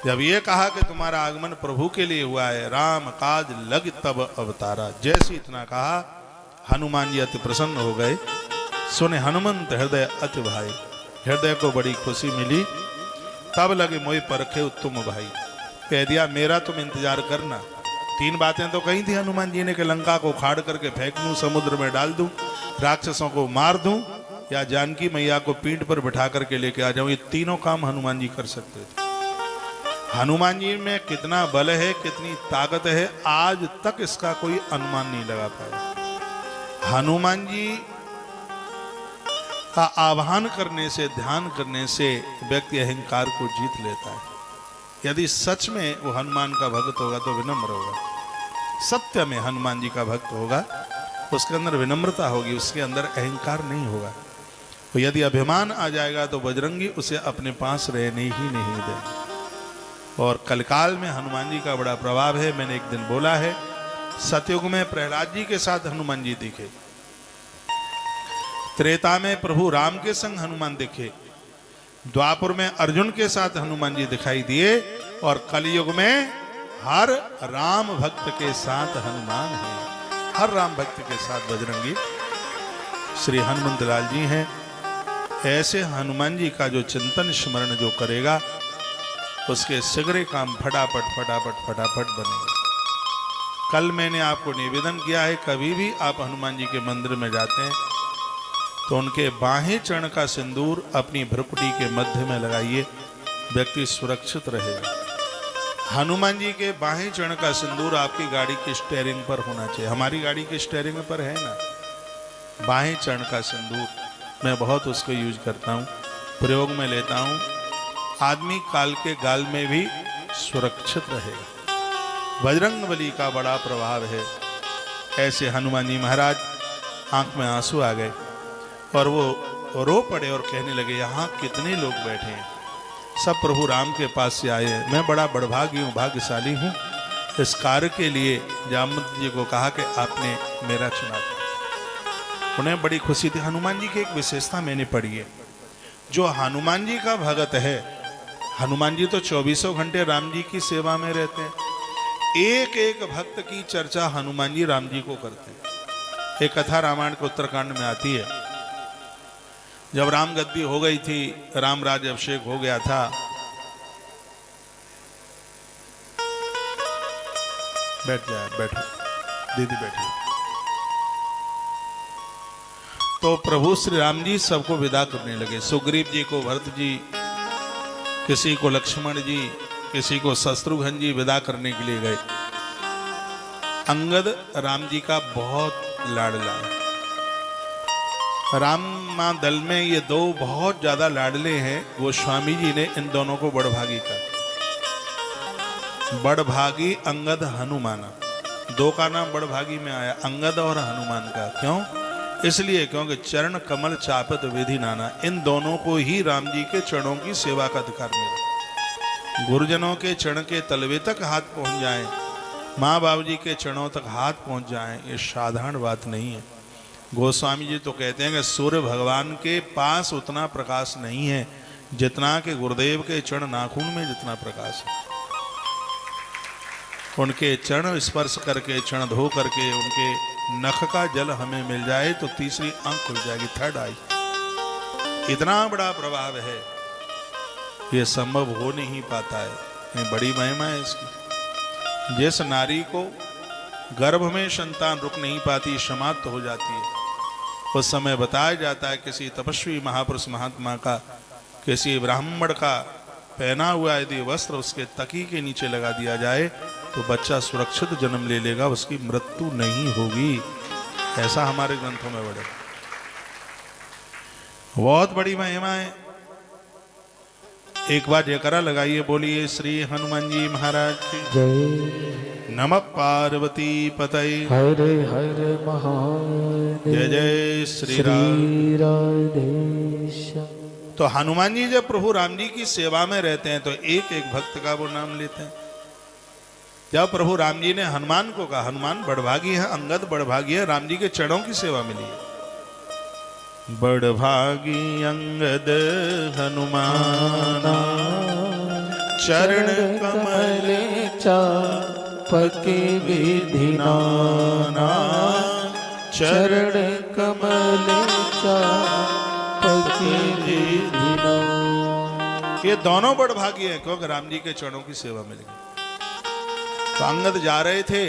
A: जब ये कहा कि तुम्हारा आगमन प्रभु के लिए हुआ है, राम काज लग तब अवतारा, जैसे इतना कहा हनुमान जी अति प्रसन्न हो गए। सुने हनुमंत हृदय अति भाई, हृदय को बड़ी खुशी मिली। तब लगे मोहि परखे तुम भाई, कह दिया मेरा तुम इंतजार करना। 3 बातें तो कही थी हनुमान जी ने कि लंका को उखाड़ करके फेंक दूं, समुद्र में डाल दूं, राक्षसों को मार दूं, या जानकी मैया को पीठ पर बिठा करके लेके आ जाऊं। ये तीनों काम हनुमान जी कर सकते थे। हनुमान जी में कितना बल है, कितनी ताकत है, आज तक इसका कोई अनुमान नहीं लगा पाया। हनुमान जी का आह्वान करने से, ध्यान करने से व्यक्ति अहंकार को जीत लेता है। यदि सच में वो हनुमान का भक्त होगा तो विनम्र होगा। सत्य में हनुमान जी का भक्त होगा, उसके अंदर विनम्रता होगी, उसके अंदर अहंकार नहीं होगा। तो यदि अभिमान आ जाएगा तो बजरंगी उसे अपने पास रहने ही नहीं देगा। और कलकाल में हनुमान जी का बड़ा प्रभाव है। मैंने एक दिन बोला है, सतयुग में प्रहलाद जी के साथ हनुमान जी दिखे, त्रेता में प्रभु राम के संग हनुमान दिखे, द्वापर में अर्जुन के साथ हनुमान जी दिखाई दिए, और कलयुग में हर राम भक्त के साथ हनुमान है। हर राम भक्त के साथ बजरंगी श्री हनुमंत लाल जी हैं। ऐसे हनुमान जी का जो चिंतन स्मरण जो करेगा, उसके सगरे काम फटाफट फटाफट फटाफट बनेगा। कल मैंने आपको निवेदन किया है, कभी भी आप हनुमान जी के मंदिर में जाते हैं तो उनके बाहें चरण का सिंदूर अपनी भ्रुकुटी के मध्य में लगाइए, व्यक्ति सुरक्षित रहेगा। हनुमान जी के बाहें चरण का सिंदूर आपकी गाड़ी की स्टीयरिंग पर होना चाहिए। हमारी गाड़ी की स्टीयरिंग पर है ना बाहें चरण का सिंदूर, मैं बहुत उसको यूज करता हूँ, प्रयोग में लेता हूँ। आदमी काल के गाल में भी सुरक्षित रहेगा। बजरंगबली का बड़ा प्रभाव है। ऐसे हनुमान जी महाराज आंख में आंसू आ गए और वो रो पड़े और कहने लगे, यहाँ कितने लोग बैठे हैं, सब प्रभु राम के पास से आए हैं। मैं बड़ा बड़भागी हूँ, भाग्यशाली हूँ। इस कार्य के लिए जामवंत जी को कहा कि आपने मेरा चुना था। उन्हें बड़ी खुशी थी। हनुमान जी की एक विशेषता मैंने पढ़ी है, जो हनुमान जी का भगत है, हनुमान जी तो 24 घंटे राम जी की सेवा में रहते हैं। एक एक भक्त की चर्चा हनुमान जी राम जी को करते हैं। एक कथा रामायण के उत्तरकांड में आती है, जब राम गद्दी हो गई थी, राम राज अभिषेक हो गया था, बैठ जाए, बैठो दीदी बैठी। तो प्रभु श्री राम जी सबको विदा करने लगे। सुग्रीव जी को भरत जी, किसी को लक्ष्मण जी, किसी को शत्रुघ्न जी विदा करने के लिए गए। अंगद राम जी का बहुत लाडला है। राम दल में ये 2 बहुत ज्यादा लाडले हैं। वो स्वामी जी ने इन दोनों को बड़भागी कहा। बड़भागी अंगद हनुमाना, 2 का नाम बड़भागी में आया, अंगद और हनुमान का। क्यों? इसलिए क्योंकि चरण कमल चापत विधि नाना, इन दोनों को ही राम जी के चरणों की सेवा का अधिकार मिला। गुरुजनों के चरण के तलवे तक हाथ पहुंच जाए, माँ बाबू जी के चरणों तक हाथ पहुंच जाए, ये साधारण बात नहीं है। गोस्वामी जी तो कहते हैं कि सूर्य भगवान के पास उतना प्रकाश नहीं है जितना कि गुरुदेव के चरण नाखून में जितना प्रकाश है। उनके चरण स्पर्श करके, चरण धो करके उनके नख का जल हमें मिल जाए तो तीसरी आंख खुल जाएगी, थर्ड आई। इतना बड़ा प्रभाव है, ये संभव हो नहीं पाता है, ये बड़ी महिमा है इसकी। जिस नारी को गर्भ में संतान रुक नहीं पाती, समाप्त हो जाती है, उस समय बताया जाता है किसी तपस्वी महापुरुष महात्मा का, किसी ब्राह्मण का पहना हुआ यदि वस्त्र उसके तकी के नीचे लगा दिया जाए तो बच्चा सुरक्षित जन्म ले लेगा, उसकी मृत्यु नहीं होगी। ऐसा हमारे ग्रंथों में वर्णन, बहुत बड़ी महिमा है। एक बार जयकारा लगाइए, बोलिए श्री हनुमान जी महाराज की
B: जय।
A: नमः पार्वती पतये
B: हर हर महादेव।
A: जय जय श्री
B: श्री राधेश्याम।
A: तो हनुमान जी जब प्रभु राम जी की सेवा में रहते हैं तो एक एक भक्त का वो नाम लेते हैं। जब प्रभु राम जी ने हनुमान को कहा, हनुमान बड़भागी है, अंगद बड़भागी है, राम जी के चरणों की सेवा मिली है। बड़भागी अंगद हनुमाना, चरण कमल
B: चापके विधि नाना, चरण कमल चापके विधि नाना।
A: ये दोनों बड़भागी हैं क्योंकि राम जी के चरणों की सेवा मिलेगी। तो अंगद जा रहे थे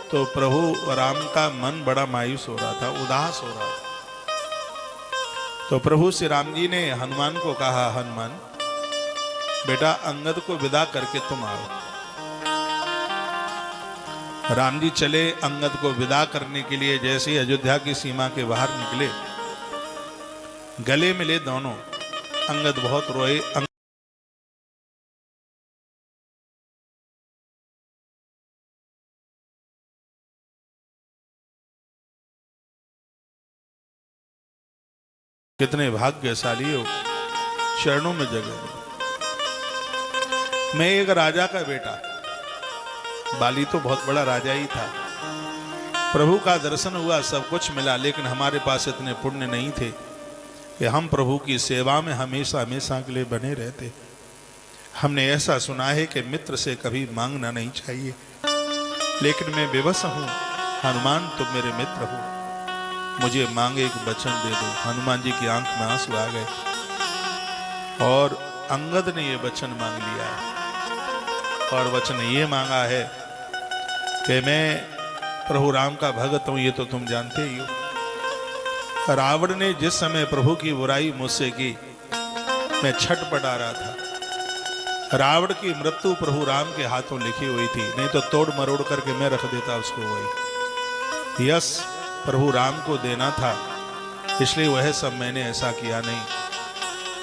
A: तो प्रभु राम का मन बड़ा मायूस हो रहा था, उदास हो रहा था। तो प्रभु श्री राम जी ने हनुमान को कहा, हनुमान बेटा अंगद को विदा करके तुम आओ। राम जी चले अंगद को विदा करने के लिए। जैसे ही अयोध्या की सीमा के बाहर निकले, गले मिले दोनों। अंगद बहुत रोए। कितने भाग्यशाली हो, चरणों में जगह मिली। मैं एक राजा का बेटा, बाली तो बहुत बड़ा राजा ही था। प्रभु का दर्शन हुआ, सब कुछ मिला, लेकिन हमारे पास इतने पुण्य नहीं थे कि हम प्रभु की सेवा में हमेशा हमेशा के लिए बने रहते। हमने ऐसा सुना है कि मित्र से कभी मांगना नहीं चाहिए, लेकिन मैं विवश हूं। हनुमान तुम मेरे मित्र हो, मुझे मांगे एक वचन दे दो। हनुमान जी की आंख में आंसू आ गए और अंगद ने ये वचन मांग लिया है। और वचन ये मांगा है कि मैं प्रभु राम का भगत हूं, ये तो तुम जानते ही हो। रावण ने जिस समय प्रभु की बुराई मुझसे की, मैं छटपटा रहा था। रावण की मृत्यु प्रभु राम के हाथों लिखी हुई थी, नहीं तो तोड़ मरोड़ करके मैं रख देता उसको। वही यश प्रभु राम को देना था, इसलिए वह सब मैंने ऐसा किया नहीं।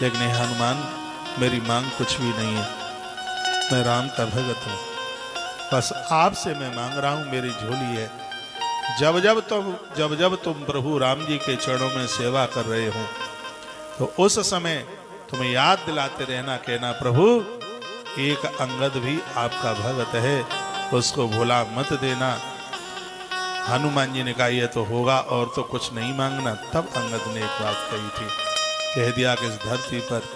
A: लेकिन हनुमान मेरी मांग कुछ भी नहीं है, मैं राम का भगत हूँ, बस आपसे मैं मांग रहा हूँ, मेरी झोली है। जब जब तुम प्रभु राम जी के चरणों में सेवा कर रहे हो तो उस समय तुम्हें याद दिलाते रहना, कहना प्रभु एक अंगद भी आपका भगत है, उसको भुला मत देना। हनुमान जी ने कहा यह तो होगा, और तो कुछ नहीं मांगना। तब अंगद ने एक बात कही थी, कह दिया कि इस धरती पर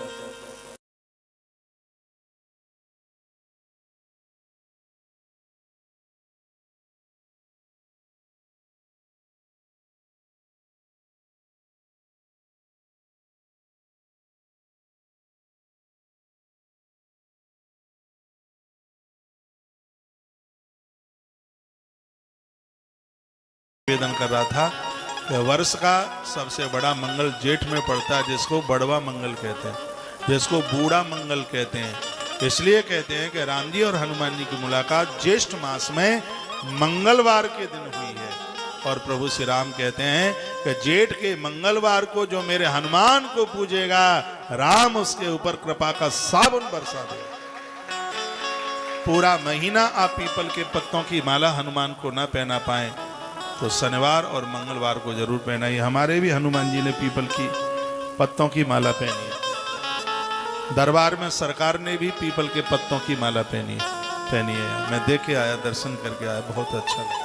A: निवेदन कर रहा था कि वर्ष का सबसे बड़ा मंगल जेठ में पड़ता है, जिसको बड़वा मंगल कहते हैं, जिसको बूढ़ा मंगल कहते हैं। इसलिए कहते हैं कि राम जी और हनुमान जी की मुलाकात ज्येष्ठ मास में मंगलवार के दिन हुई है। और प्रभु श्री राम कहते हैं कि जेठ के मंगलवार को जो मेरे हनुमान को पूजेगा, राम उसके ऊपर कृपा का साबुन बरसा देगा। पूरा महीना आप पीपल के पत्तों की माला हनुमान को न पहना पाए, तो शनिवार और मंगलवार को जरूर पहनाइए। हमारे भी हनुमान जी ने पीपल की पत्तों की माला पहनी है। दरबार में सरकार ने भी पीपल के पत्तों की माला पहनी है। मैं देख के आया, दर्शन करके आया, बहुत अच्छा लगा।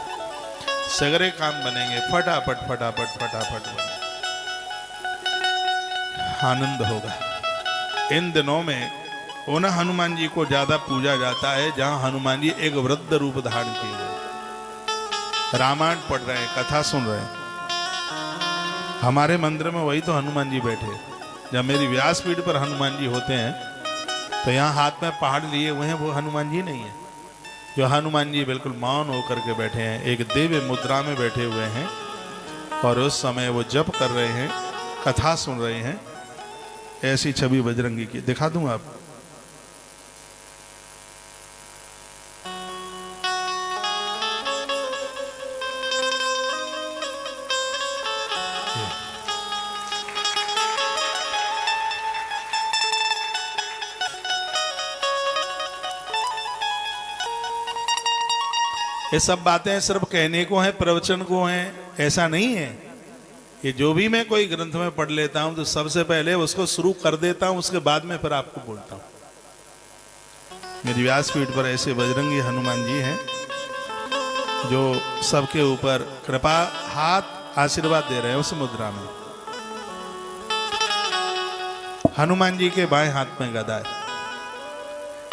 A: सगरे काम बनेंगे, फटाफट फटाफट फटाफट बनेंगे, आनंद होगा। इन दिनों में उन हनुमान जी को ज्यादा पूजा जाता है जहां हनुमान जी एक वृद्ध रूप धारण किए हुए, रामायण पढ़ रहे हैं, कथा सुन रहे हैं। हमारे मंदिर में वही तो हनुमान जी बैठे। जब मेरी व्यासपीठ पर हनुमान जी होते हैं तो यहाँ हाथ में पहाड़ लिए हुए हैं, वो हनुमान जी नहीं है। जो हनुमान जी बिल्कुल मौन होकर के बैठे हैं, एक दिव्य मुद्रा में बैठे हुए हैं और उस समय वो जप कर रहे हैं, कथा सुन रहे हैं। ऐसी छवि बजरंगी की दिखा दूं आप। ये सब बातें सिर्फ कहने को हैं, प्रवचन को हैं, ऐसा नहीं है। ये जो भी मैं कोई ग्रंथ में पढ़ लेता हूं तो सबसे पहले उसको शुरू कर देता हूं, उसके बाद में फिर आपको बोलता हूं। मेरी व्यासपीठ पर ऐसे बजरंगी हनुमान जी हैं जो सबके ऊपर कृपा हाथ आशीर्वाद दे रहे हैं उस मुद्रा में। हनुमान जी के बाएं हाथ में गदा है।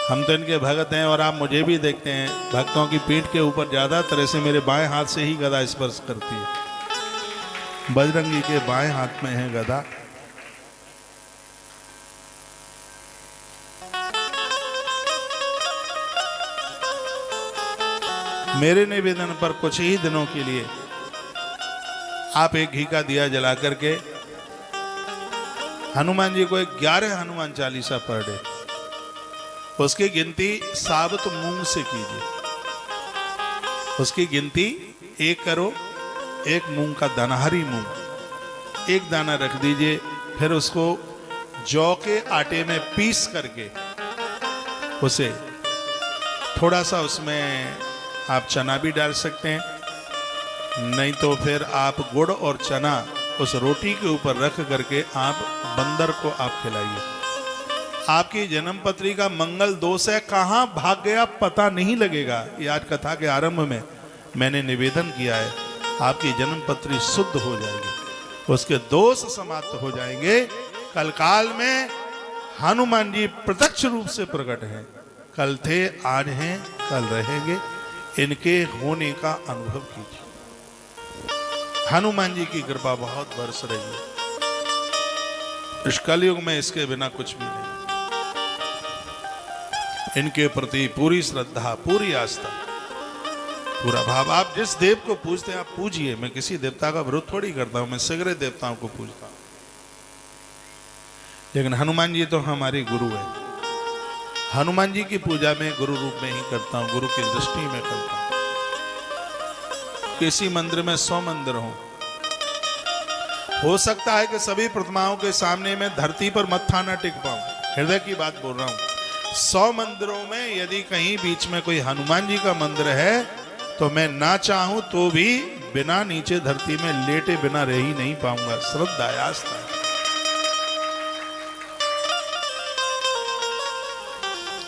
A: हम तो इनके भगत हैं और आप मुझे भी देखते हैं, भक्तों की पीठ के ऊपर ज्यादा तरह से मेरे बाएं हाथ से ही गदा स्पर्श करती है। बजरंगी के बाएं हाथ में है गदा। मेरे निवेदन पर कुछ ही दिनों के लिए आप एक घी का दिया जला करके हनुमान जी को 11 हनुमान चालीसा पढ़ दे। उसकी गिनती साबुत मूंग से कीजिए। उसकी गिनती 1 करो, 1 मूंग का दाना, हरी मूंग 1 दाना रख दीजिए। फिर उसको जौ के आटे में पीस करके उसे थोड़ा सा उसमें आप चना भी डाल सकते हैं, नहीं तो फिर आप गुड़ और चना उस रोटी के ऊपर रख करके आप बंदर को आप खिलाइए। आपकी जन्म पत्री का मंगल दोष है, कहां भाग गया पता नहीं लगेगा। ये आज कथा के आरंभ में मैंने निवेदन किया है। आपकी जन्म पत्री शुद्ध हो जाएगी, उसके दोष समाप्त हो जाएंगे। कल काल में हनुमान जी प्रत्यक्ष रूप से प्रकट हैं। कल थे, आज हैं, कल रहेंगे। इनके होने का अनुभव कीजिए। हनुमान जी की कृपा बहुत बरस रही है इस कलयुग में, इसके बिना कुछ भी नहीं। इनके प्रति पूरी श्रद्धा, पूरी आस्था, पूरा भाव। आप जिस देव को पूजते हैं आप पूजिए। मैं किसी देवता का विरोध थोड़ी करता हूं, मैं सगरे देवताओं को पूजता हूं, लेकिन हनुमान जी तो हमारे गुरु है। हनुमान जी की पूजा में गुरु रूप में ही करता हूं, गुरु की दृष्टि में करता हूं। किसी मंदिर में 100 मंदिर हो सकता है कि सभी प्रतिमाओं के सामने मैं धरती पर मत्था न टिक पाऊं, हृदय की बात बोल रहा हूं। 100 मंदिरों में यदि कहीं बीच में कोई हनुमान जी का मंदिर है तो मैं ना चाहूं तो भी बिना नीचे धरती में लेटे बिना रह ही नहीं पाऊंगा। श्रद्धा, आस्था है।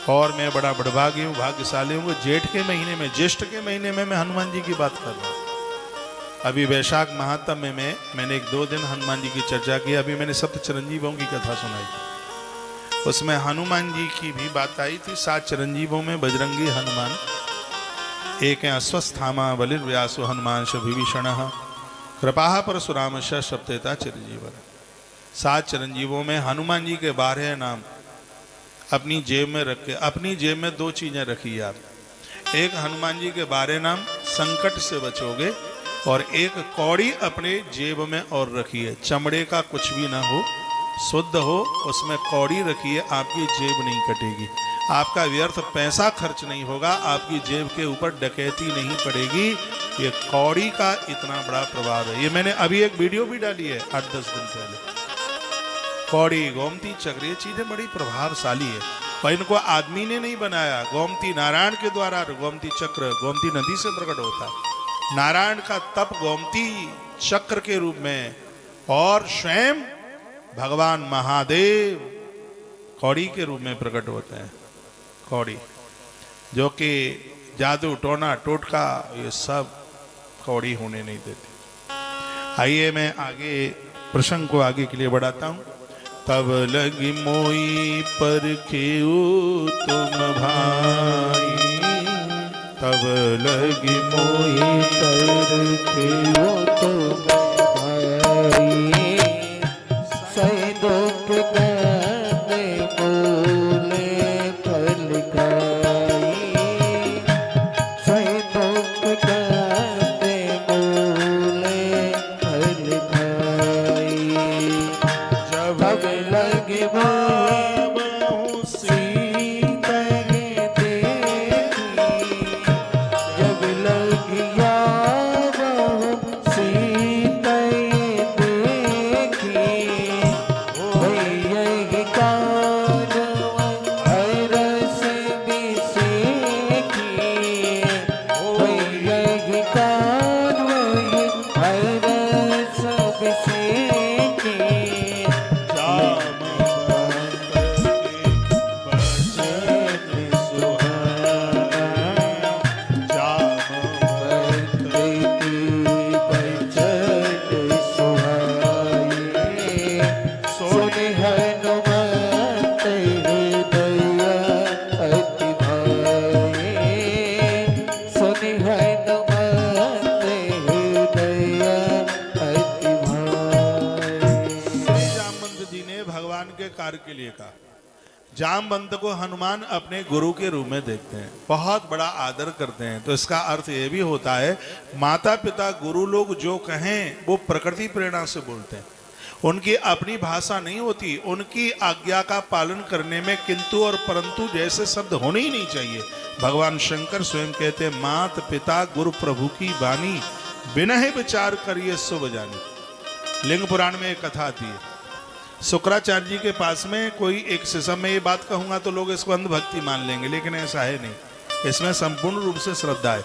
A: और मैं बड़ा बड़भागी हूं, भाग्यशाली हूं। जेठ के महीने में, ज्येष्ठ के महीने में मैं हनुमान जी की बात कर रहा हूं। अभी वैशाख महात्म्य में मैंने 1-2 दिन हनुमान जी की चर्चा की। अभी मैंने सप्त चिरंजीवों की कथा सुनाई थी, उसमें हनुमान जी की भी बात आई थी। 7 चिरंजीवों में बजरंगी हनुमान, एक है अश्वस्थामा बलिर्व्यासो हनुमान विभीषण कृपा परशुराम सप्तेता चिरंजीव। 7 चिरंजीवों में हनुमान जी के 12 नाम अपनी जेब में रख के, अपनी जेब में 2 चीजें रखिए आप। एक हनुमान जी के 12 नाम, संकट से बचोगे, और एक कौड़ी अपने जेब में और रखिए। चमड़े का कुछ भी ना हो, शुद्ध हो, उसमें कौड़ी रखिए, आपकी जेब नहीं कटेगी, आपका व्यर्थ पैसा खर्च नहीं होगा, आपकी जेब के ऊपर डकैती नहीं पड़ेगी। ये कौड़ी का इतना बड़ा प्रभाव है। ये मैंने अभी एक वीडियो भी डाली है 8-10 दिन पहले। कौड़ी, गोमती चक्र, ये चीजें बड़ी प्रभावशाली है और इनको आदमी ने नहीं बनाया। गोमती नारायण के द्वारा, गोमती चक्र गोमती नदी से प्रकट होता है। नारायण का तप गोमती चक्र के रूप में और स्वयं भगवान महादेव कौड़ी के रूप में प्रकट होते हैं। कौड़ी जो कि जादू टोना टोटका ये सब कौड़ी होने नहीं देते। आइए मैं आगे प्रसंग को आगे के लिए बढ़ाता हूँ। तब लगी मोई पर खेऊ तुम भाई, तब लगी मोई
B: पर खेओ तुम भाई, सही दुख गए बोले फल खाई, सही दुख गए बोले फल खाई।
A: जब
B: लगी सीता देखी, जब लगिया सीता देखी, भैया कान हरस बिसेखी, भैया कान हरस बिसेखी।
A: कार्य के लिए कहा। जामवंत को हनुमान अपने गुरु के रूप में देखते हैं, बहुत बड़ा आदर करते हैं। तो इसका अर्थ यह भी होता है माता पिता गुरु लोग जो कहें वो प्रकृति प्रेरणा से बोलते हैं, उनकी अपनी भाषा नहीं होती। उनकी आज्ञा का पालन करने में किंतु और परंतु जैसे शब्द होने ही नहीं चाहिए। भगवान शंकर स्वयं कहते हैं मात पिता गुरु प्रभु की वाणी, बिना ही विचार करिए शुभ जानी। लिंग पुराण में एक कथा आती है। शुक्राचार्य जी के पास में कोई एक शिष्य, में ये बात कहूंगा तो लोग इसको अंधभक्ति मान लेंगे, लेकिन ऐसा है नहीं, इसमें संपूर्ण रूप से श्रद्धा है।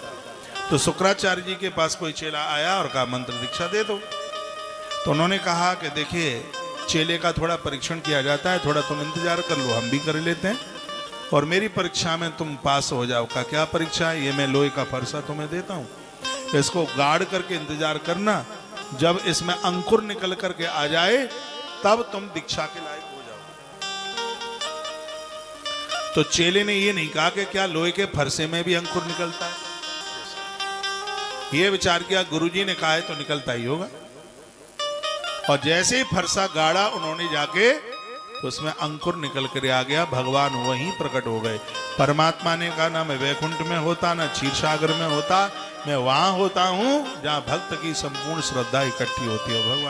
A: तो शुक्राचार्य जी के पास कोई चेला आया और कहा मंत्र दीक्षा दे दो। तो उन्होंने कहा कि देखिए चेले का थोड़ा परीक्षण किया जाता है, थोड़ा तुम इंतजार कर लो, हम भी कर लेते हैं और मेरी परीक्षा में तुम पास हो जाओ। का क्या परीक्षा है? ये मैं लोहे का फरसा तुम्हें देता हूँ, इसको गाड़ करके इंतजार करना, जब इसमें अंकुर निकल करके आ जाए तब तुम दीक्षा के लायक हो जाओ। तो चेले ने ये नहीं कहा कि क्या लोहे के फरसे में भी अंकुर निकलता है, ये विचार किया। गुरुजी ने कहा है तो निकलता ही होगा। और जैसे ही फरसा गाड़ा उन्होंने जाके तो उसमें अंकुर निकल कर आ गया, भगवान वहीं प्रकट हो गए। परमात्मा ने कहा ना मैं वैकुंठ में होता ना क्षीर सागर में होता, मैं वहां होता हूं जहां भक्त की संपूर्ण श्रद्धा इकट्ठी होती है। भगवान